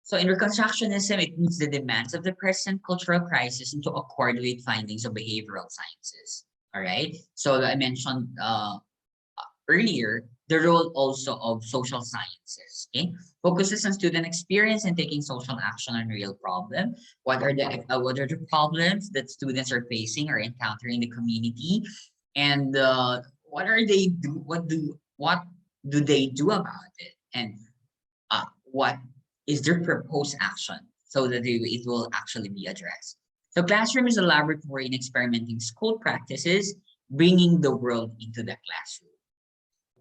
So in reconstructionism, it meets the demands of the present cultural crisis into accord with findings of behavioral sciences. All right. So I mentioned earlier the role also of social sciences. Okay, focuses on student experience and taking social action on real problem. What are the problems that students are facing or encountering in the community, and what are they do? What do they do about it, and what is their proposed action so that it will actually be addressed. So classroom is a laboratory in experimenting school practices, bringing the world into the classroom.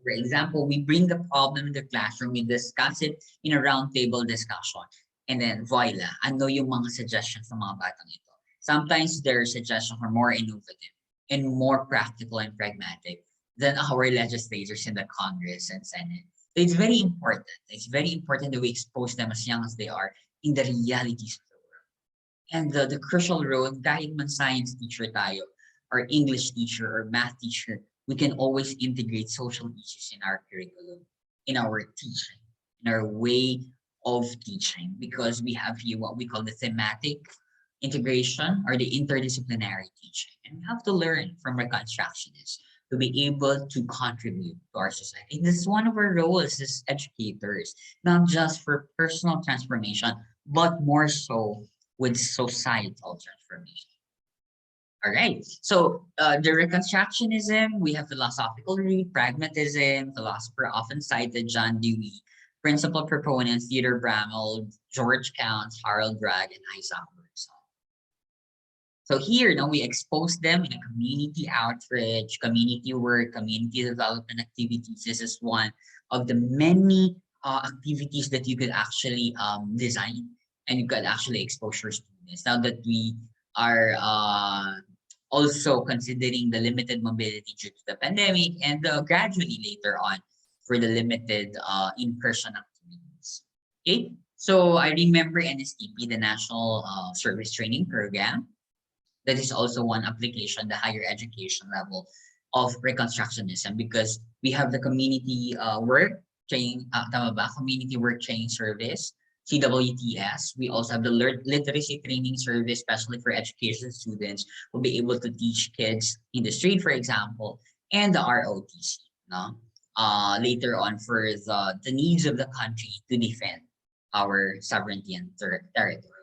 For example, we bring the problem in the classroom, we discuss it in a roundtable discussion, and then voila, ano yung mga suggestions ng mga batang ito. Sometimes their suggestions are more innovative and more practical and pragmatic than our legislators in the Congress and Senate. It's very important. It's very important that we expose them as young as they are in the realities of the world. And the crucial role, kahit man science teacher tayo, or English teacher, or math teacher, we can always integrate social issues in our curriculum, in our teaching, in our way of teaching, because we have here what we call the thematic integration or the interdisciplinary teaching. And we have to learn from reconstructionists to be able to contribute to our society. This is one of our roles as educators, not just for personal transformation, but more so with societal transformation. All right, so the reconstructionism, we have philosophical root, pragmatism, philosopher often cited John Dewey, principal proponents Theodore Bramwell, George Counts, Harold Bragg, and Isaac Bergson. So here, now we expose them in a community outreach, community work, community development activities. This is one of the many activities that you could actually design, and you could actually expose your students. Now that we are also considering the limited mobility due to the pandemic, and gradually later on for the limited in-person activities. Okay, so I remember NSTP, the National Service Training Program. That is also one application, the higher education level of reconstructionism, because we have the community work, tama ba? Community Work Training Service, CWTS. We also have the literacy training service, especially for education students who will be able to teach kids in the street, for example, and the ROTC, no? Later on for the needs of the country to defend our sovereignty and territory.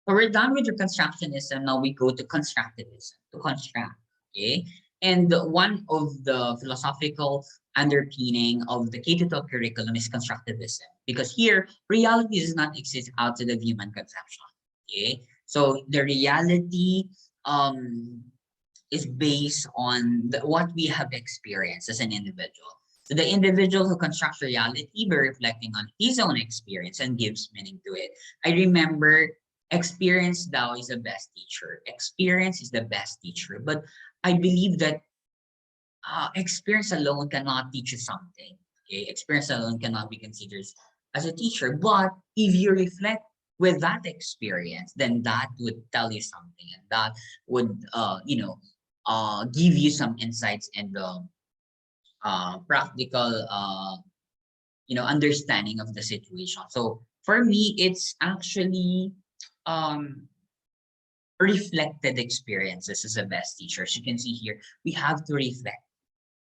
So we're done with reconstructionism. Now we go to constructivism, to construct, okay? And one of the philosophical underpinning of the K-12 curriculum is constructivism, because here reality does not exist outside of human conception. Okay, so the reality is based on what we have experienced as an individual. So the individual who constructs reality by reflecting on his own experience and gives meaning to it. I remember experience thou is the best teacher. Experience is the best teacher, but I believe that experience alone cannot teach you something. Okay, experience alone cannot be considered as a teacher. But if you reflect with that experience, then that would tell you something, and that would, give you some insights and the practical, understanding of the situation. So for me, it's actually reflected experiences as the best teachers. You can see here, we have to reflect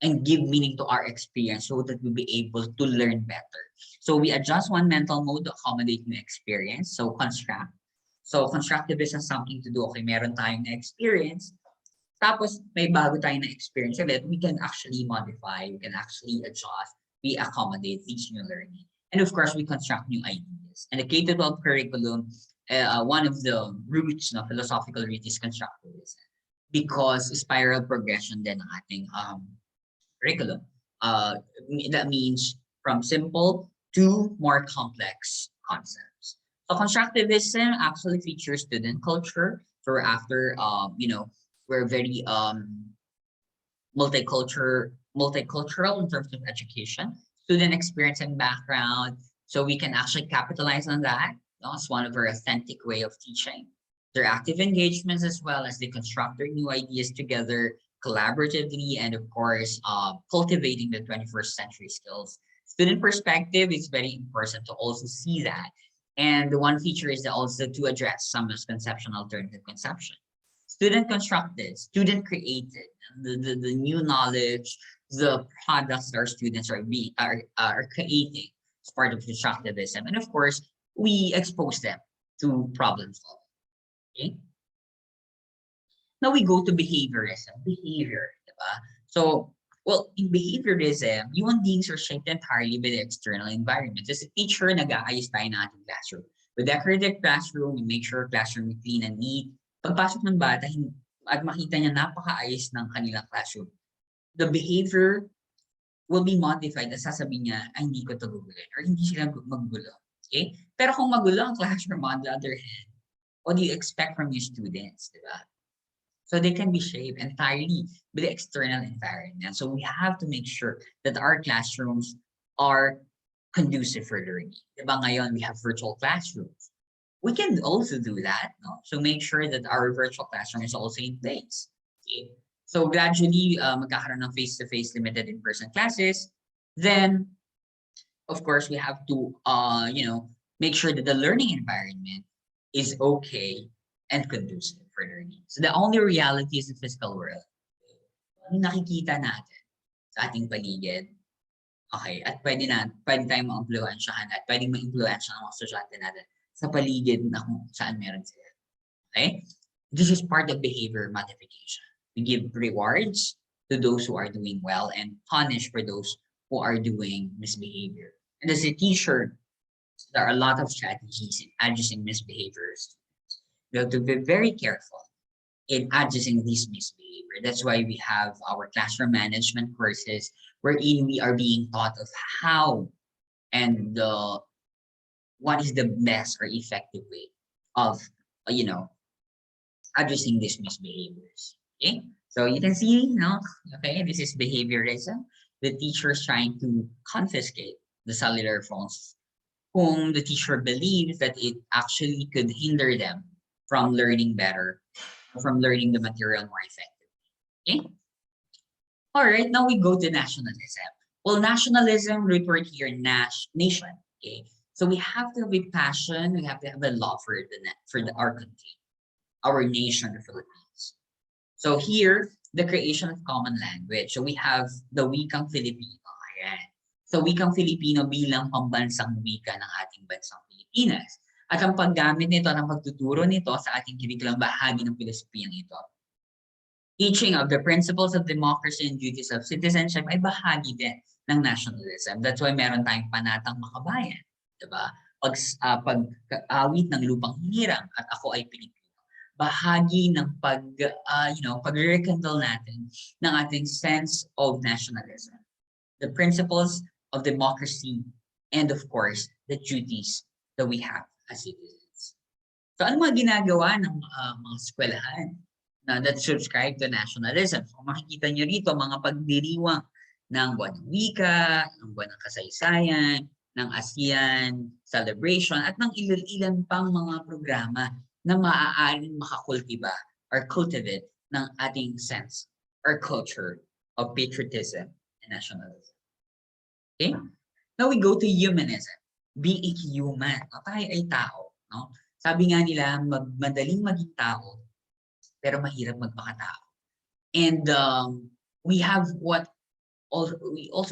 and give meaning to our experience so that we'll be able to learn better. So we adjust one mental mode to accommodate new experience. So construct. So constructivism has something to do, okay, meron tayong na-experience, tapos may bago tayong na-experience ulit, we can actually modify, we can actually adjust, we accommodate each new learning. And of course, we construct new ideas. And the K-12 curriculum, one of the roots, philosophical root is constructivism, because spiral progression din ang ating curriculum. That means from simple to more complex concepts. So constructivism actually features student culture. So after, we're very multicultural in terms of education, student experience and background. So we can actually capitalize on that. That's one of our authentic way of teaching. Their active engagements, as well as they construct their new ideas together collaboratively, and of course, cultivating the 21st century skills. Student perspective is very important to also see that. And the one feature is also to address some misconception, alternative conception. Student constructed, student created, the new knowledge, the products that our students are creating as part of constructivism. And of course, we expose them to problem solving. Okay. Now we go to behaviorism. Behavior, diba? So, well, in behaviorism, human beings are shaped entirely by the external environment. As a teacher, nag-aayos tayo ng ating classroom. We decorate the classroom, we make sure classroom is clean and neat. Pagpasok ng bata, at makita niya napakaayos ng kanilang classroom, the behavior will be modified. At sasabihin niya, ay, hindi ko ito gugulin, or hindi sila maggulo. Okay? Pero kung magulo ang classroom, on the other hand, what do you expect from your students, diba? So they can be shaped entirely by the external environment. So we have to make sure that our classrooms are conducive for learning. Diba ngayon, we have virtual classrooms. We can also do that. No? So make sure that our virtual classroom is also in place. Okay? So gradually, magkakaroon ng face-to-face limited in-person classes. Then, of course, we have to, make sure that the learning environment is okay and conducive for learning. So the only reality is the physical world. Yung nakikita natin sa ating paligid, okay, at pwede tayong ma-influensyahan at pwedeng ma-influensya ng mga estudyante natin sa paligid na kung saan meron sila. Okay? This is part of behavior modification. We give rewards to those who are doing well and punish for those who are doing misbehavior. And as a teacher, there are a lot of strategies in addressing misbehaviors. We have to be very careful in addressing this misbehavior. That's why we have our classroom management courses, wherein we are being taught of how and what is the best or effective way of, addressing these misbehaviors. Okay, so you can see, okay, this is behaviorism. The teacher is trying to confiscate the cellular phones, whom the teacher believes that it actually could hinder them from learning better, from learning the material more effectively. Okay. All right, now we go to nationalism. Well, nationalism, root word here, nation. Okay, so we have to have a passion. We have to have a love for our country, our nation, the Philippines. So here, the creation of common language. So we have the wikang Filipino. Ayan. So wikang Filipino bilang pambansang wika ng ating bansang Pilipinas. At ang paggamit nito, ang pagtuturo nito sa ating curriculum, bahagi ng pilosopiyang ito. Teaching of the principles of democracy and duties of citizenship ay bahagi din ng nationalism. That's why meron tayong panatang makabayan. Diba? Pag-awit ng lupang hinirang at ako ay Pilipino. Bahagi ng pag-rekindle natin ng ating sense of nationalism. The principles of democracy and of course, the duties that we have as citizens. So ano mga ginagawa ng mga eskwelahan that subscribe to nationalism? So makikita nyo rito mga pagdiriwang ng buwan ng wika, ng buwan ng kasaysayan, ng ASEAN celebration at ng ilan pang mga programa na maaaring makakultiba or cultivate ng ating sense or culture of patriotism and nationalism. Okay? Now we go to humanism. Being human. Tayo ay tao. No? Sabi nga nila, madaling maging tao, pero mahirap magpakatao. And we also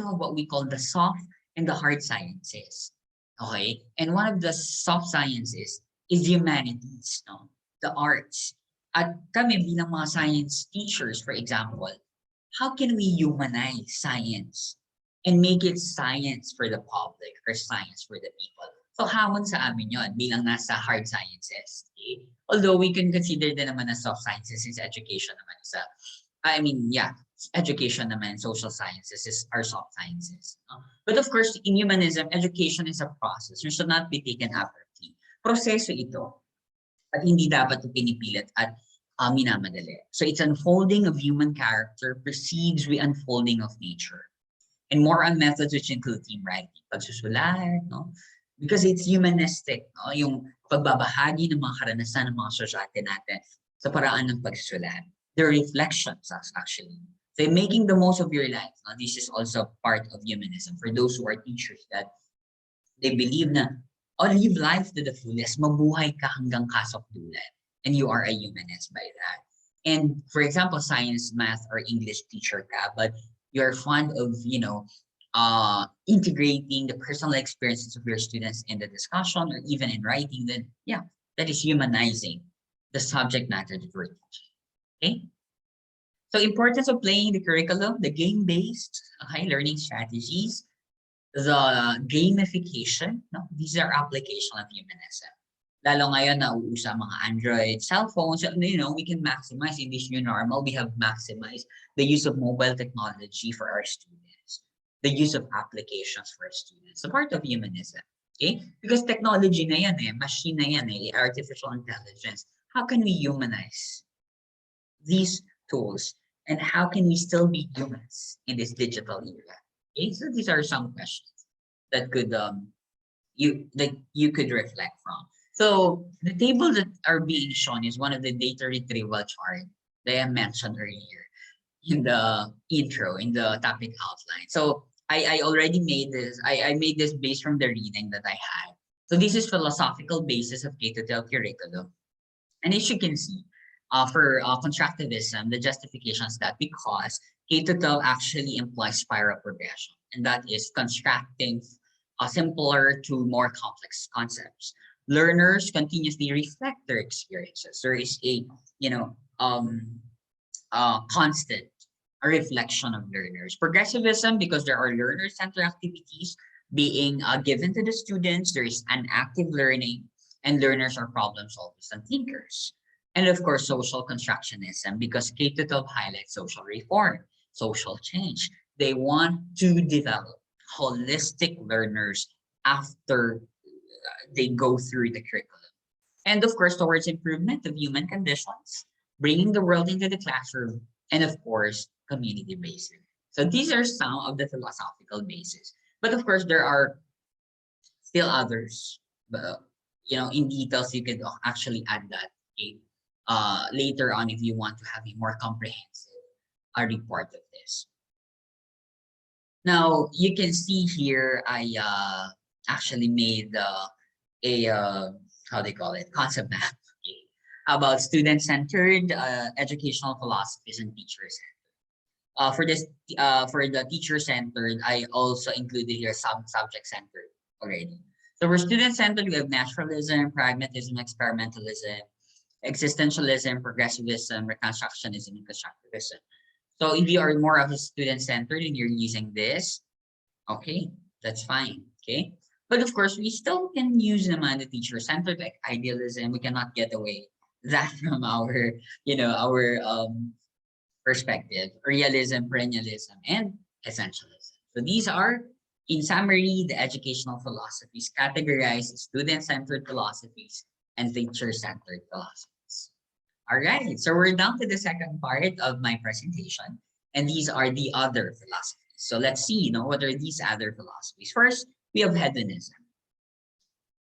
have what we call the soft and the hard sciences. Okay? And one of the soft sciences is the humanities, no? The arts. At kami bilang mga science teachers, for example, how can we humanize science and make it science for the public or science for the people? So hamon sa amin yun bilang nasa hard sciences. Okay? Although we can consider din naman as soft sciences since education naman is education naman, social sciences are soft sciences. No? But of course, in humanism, education is a process. It should not be taken abruptly. Proseso ito at hindi dapat ito pinipilit at minamadali. So it's unfolding of human character precedes the unfolding of nature. And more on methods which include team writing, pagsusulat, no? Because it's humanistic, no? Yung pagbabahagi ng mga karanasan ng mga sosyete natin sa paraan ng pagsusulat. The reflections actually. So making the most of your life. No? This is also part of humanism. For those who are teachers that they believe na live life to the fullest, mabuhay ka hanggang kasokdulan. And you are a humanist by that. And for example, science, math, or English teacher ka, but you're fond of, integrating the personal experiences of your students in the discussion or even in writing, then yeah, that is humanizing the subject matter that we're teaching. Okay? So importance of playing the curriculum, the game-based learning strategies, the gamification, no? These are application of humanism. Lalo ngayon nauusa mga Android cell phones, we can maximize in this new normal. We have maximized the use of mobile technology for our students, the use of applications for our students, a part of humanism. Okay? Because technology na yan machine na yan artificial intelligence. How can we humanize these tools and how can we still be humans in this digital era? Okay, so these are some questions that could you could reflect from. So the table that are being shown is one of the data retrieval chart that I mentioned earlier in the intro, in the topic outline. So I already made this. I made this based from the reading that I had. So this is philosophical basis of K-12 curriculum, and as you can see, for constructivism, the justification is that because K-12 actually implies spiral progression, and that is constructing simpler to more complex concepts. Learners continuously reflect their experiences. There is a constant reflection of learners. Progressivism, because there are learner-centered activities being given to the students. There is an active learning, and learners are problem solvers and thinkers. And of course, social constructionism, because K-12 highlights social reform, social change. They want to develop holistic learners after they go through the curriculum. And of course, towards improvement of human conditions, bringing the world into the classroom, and of course, community-based. So these are some of the philosophical bases. But of course, there are still others. But in details, you could actually add that later on if you want to have a more comprehensive report of this. Now you can see here, I actually made a how they call it, concept map, okay, about student-centered educational philosophies and teachers. For this, for the teacher-centered, I also included here some subject-centered already. So for student-centered, we have naturalism, pragmatism, experimentalism, existentialism, progressivism, reconstructionism, and constructivism. So if you are more of a student-centered and you're using this, okay, that's fine, okay? But of course, we still can use naman the teacher-centered, like idealism. We cannot get away that from our, our perspective, realism, perennialism, and essentialism. So these are, in summary, the educational philosophies categorized as student-centered philosophies and teacher-centered philosophies. All right, so we're down to the second part of my presentation, and these are the other philosophies. So let's see, what are these other philosophies? First, we have hedonism.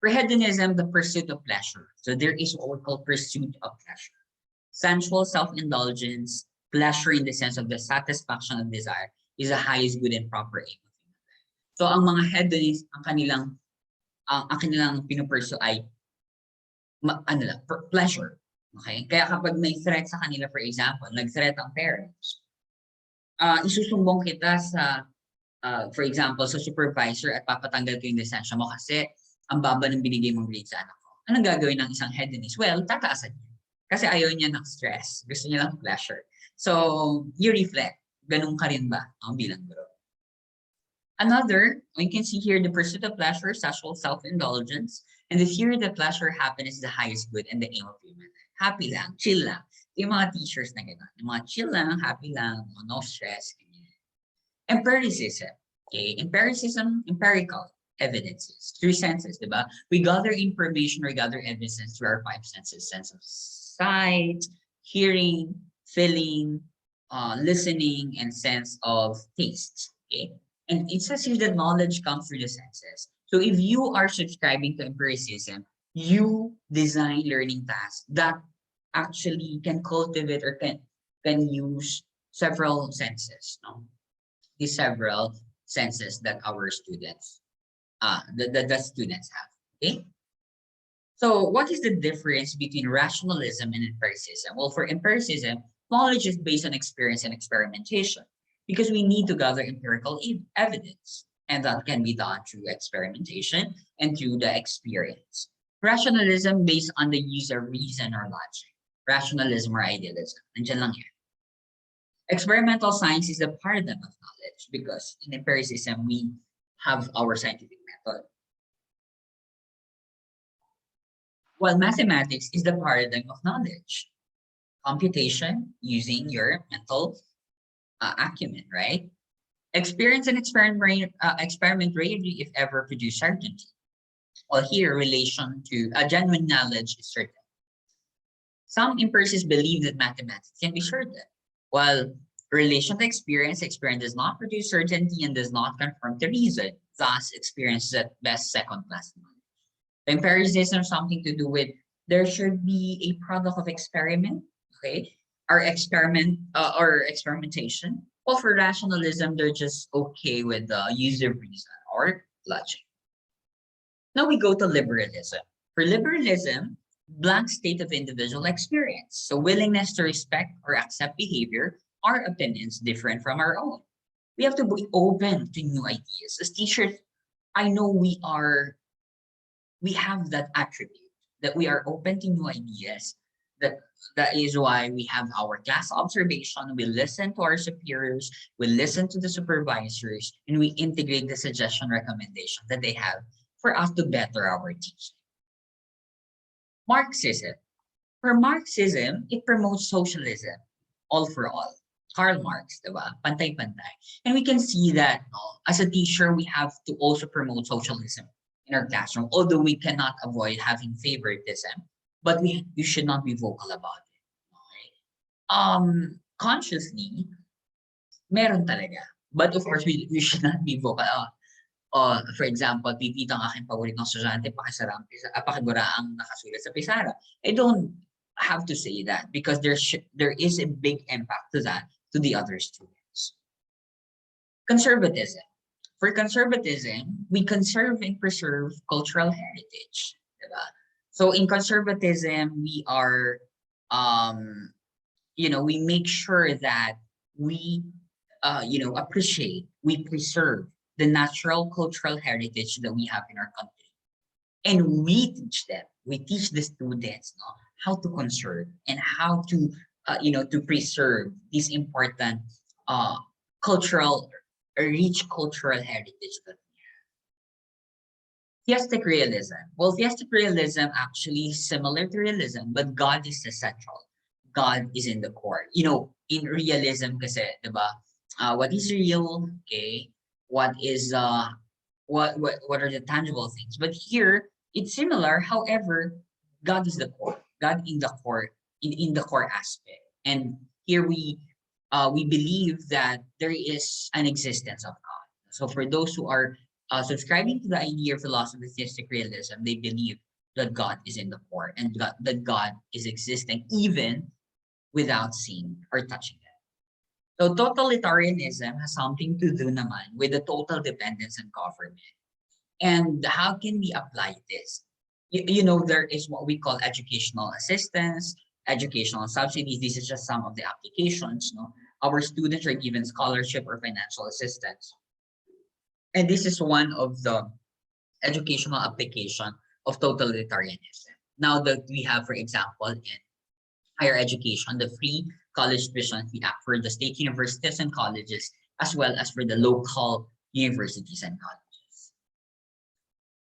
For hedonism, the pursuit of pleasure. So there is what we call pursuit of pleasure. Sensual self-indulgence, pleasure in the sense of the satisfaction of desire, is the highest good and proper aim of human life. So ang mga hedonists, ang kanilang pinupursue ay pleasure. Okay? Kaya kapag may threat sa kanila, for example, nag-threat ang parents, isusumbong kita sa, for example, sa supervisor at papatanggal ko yung lisensya mo kasi ang baba ng binigay mong grade sa anak ko. Anong gagawin ng isang hedonist? Well, tataasan niya. Kasi ayaw niya ng stress. Gusto niya lang pleasure. So, you reflect. Ganun ka rin ba ang bilang guro? Another, we can see here the pursuit of pleasure, sexual self-indulgence, and the theory that pleasure, happiness is the highest good and the aim of human life. Happy lang, chill lang. Yung mga teachers na gano'n. Yung mga chill lang, happy lang, no stress. Ganyan. Empiricism. Okay, empirical evidences, through senses, diba? We gather information or gather evidence through our five senses: sense of sight, hearing, feeling, listening, and sense of taste. Okay, and it says here that knowledge comes through the senses. So if you are subscribing to empiricism, you design learning tasks that actually can cultivate or can use several senses. No, these several senses that our students, the students have. Okay. So what is the difference between rationalism and empiricism? Well, for empiricism, knowledge is based on experience and experimentation because we need to gather empirical evidence, and that can be done through experimentation and through the experience. Rationalism based on the use of reason or logic. Rationalism or idealism. Nandiyan lang yan. Experimental science is the paradigm of knowledge because in empiricism, we have our scientific method. While mathematics is the paradigm of knowledge. Computation using your mental acumen, right? Experience and experiment rarely, if ever, produce certainty. While here, relation to genuine knowledge is certain. Some empiricists believe that mathematics can be certain, while relation to experience does not produce certainty and does not confirm the reason. Thus, experience is at best second-class knowledge. Empiricism has something to do with there should be a product of experiment, okay, or experimentation. Well, for rationalism, they're just okay with the use of reason or logic. Now we go to liberalism. For liberalism, blank state of individual experience. So willingness to respect or accept behavior or opinions different from our own. We have to be open to new ideas. As teachers, I know we have that attribute that we are open to new ideas. That is why we have our class observation. We listen to our superiors, we listen to the supervisors, and we integrate the suggestion recommendation that they have for us to better our teaching. Marxism. For Marxism, it promotes socialism, all for all. Karl Marx, diba? Pantay-pantay. And we can see that as a teacher, we have to also promote socialism in our classroom, although we cannot avoid having favoritism, but you should not be vocal about it. Okay? Consciously, meron talaga. But of course, we should not be vocal. For example, pipita ang aking paboritong estudyante, pakibura ang nakasulat sa Pisara. I don't have to say that because there is a big impact to that to the other students. Conservatism. For conservatism, we conserve and preserve cultural heritage. Diba? So in conservatism, we are, we make sure that we, appreciate, we preserve the natural cultural heritage that we have in our country. And we teach them, we teach the students how to conserve and how to, to preserve these important cultural, rich cultural heritage that we have. Theistic realism. Well, theistic realism actually is similar to realism, but God is the central. God is in the core. In realism kasi, diba? What is real? Okay. What is what are the tangible things? But here it's similar. However, God is the core. God in the core, in the core aspect. And here we believe that there is an existence of God. So for those who are subscribing to the idea of philosophy theistic realism, they believe that God is in the core and that God is existing even without seeing or touching it. So totalitarianism has something to do naman with the total dependence on government. And how can we apply this? There is what we call educational assistance, educational subsidies. This is just some of the applications. Our students are given scholarship or financial assistance. And this is one of the educational application of totalitarianism. Now that we have, for example, in higher education, the free college tuition fee act for the state universities and colleges, as well as for the local universities and colleges.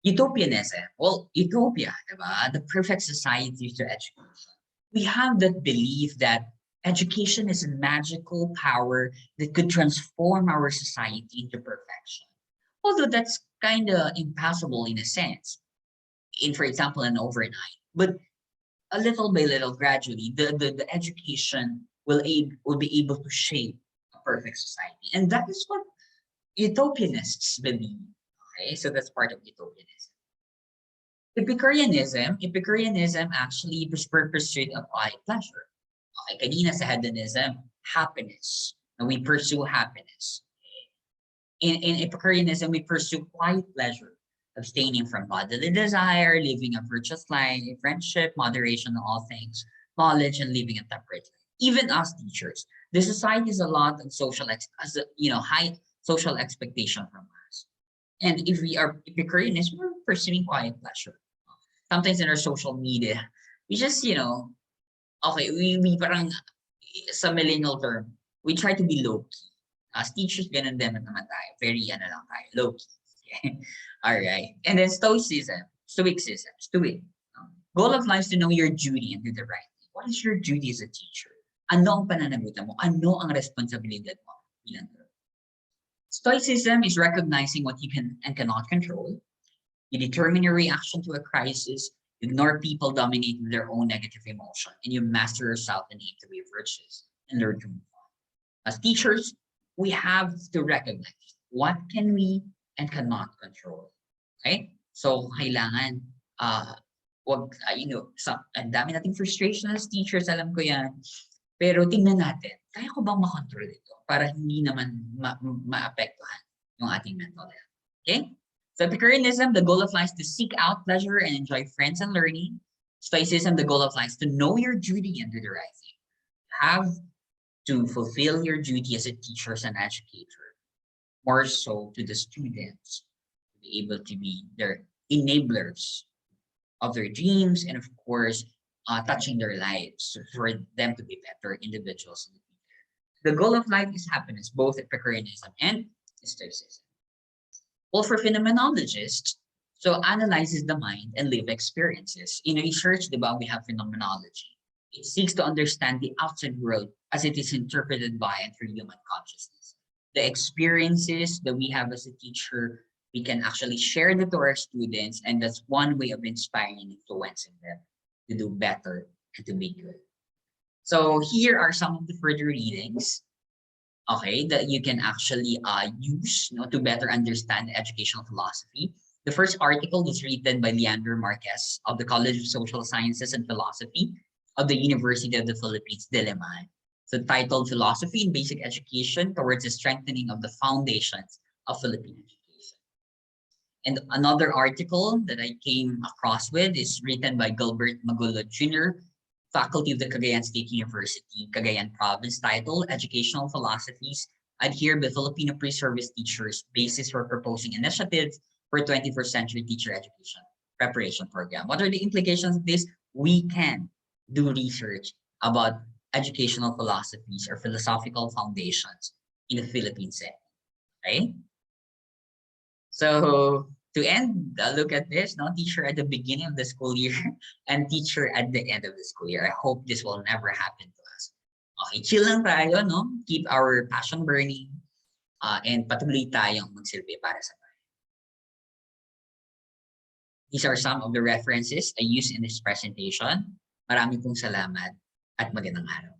Utopianism. Well, utopia, diba? The perfect society through education. We have that belief that education is a magical power that could transform our society into perfection. Although that's kind of impossible in a sense, for example, an overnight. But a little by little, gradually, the education will be able to shape a perfect society. And that is what utopianists believe. Okay, so that's part of utopianism. Epicureanism actually is for pursuit of quiet pleasure. Okay, kanina sa hedonism, happiness. Now we pursue happiness. In Epicureanism, we pursue quiet pleasure, abstaining from bodily desire, living a virtuous life, friendship, moderation in all things, knowledge, and living a temperate life. Even as teachers, the society has a lot of high social expectation from us. And if we are Epicureans, we're pursuing quiet pleasure. Sometimes in our social media, we just, okay, we parang, sa millennial term, we try to be low-key. As teachers, ganun din naman tayo. Very, lang tayo, low-key. Okay? All right. And then stoicism. Goal of life is to know your duty and do the right thing. What is your duty as a teacher? Ano ang pananagutan mo? Ano ang responsibilidad mo bilang guro? Stoicism is recognizing what you can and cannot control. You determine your reaction to a crisis, ignore people dominating their own negative emotion, and you master yourself and aim to be virtuous and learn to move on. As teachers, we have to recognize what can we and cannot control. Okay? So, kailangan, ang dami nating frustration as teachers, alam ko yan. Pero tingnan natin, kaya ko bang makontrol ito para hindi naman maapektuhan yung ating mental health. Okay? So Epicureanism, the goal of life is to seek out pleasure and enjoy friends and learning. Stoicism, the goal of life is to know your duty and do the right thing. Have to fulfill your duty as a teacher, as an educator, more so to the students, to be able to be their enablers of their dreams and of course, touching their lives for them to be better individuals in the future. The goal of life is happiness, both Epicureanism and Stoicism. Well, for phenomenologists, so analyzes the mind and live experiences. In research, diba, we have phenomenology. It seeks to understand the outside world as it is interpreted by and through human consciousness. The experiences that we have as a teacher, we can actually share that to our students, and that's one way of inspiring and influencing them to do better and to be good. So here are some of the further readings, okay, that you can actually use to better understand educational philosophy. The first article was written by Leandro Marquez of the College of Social Sciences and Philosophy of the University of the Philippines, Diliman. So titled Philosophy in Basic Education Towards the Strengthening of the Foundations of Philippine Education. And another article that I came across with is written by Gilbert Magulo Jr., faculty of the Cagayan State University, Cagayan Province, titled Educational Philosophies Adhere by Filipino Pre-Service Teachers, Basis for Proposing Initiatives for 21st Century Teacher Education Preparation Program. What are the implications of this? We can do research about educational philosophies or philosophical foundations in the Philippine setting, right? So to end, look at this, no, teacher at the beginning of the school year and teacher at the end of the school year. I hope this will never happen to us. Okay, chill lang tayo, no? Keep our passion burning and patuloy tayong magsilbi para sa bayan. These are some of the references I used in this presentation. Marami pong salamat at magandang araw.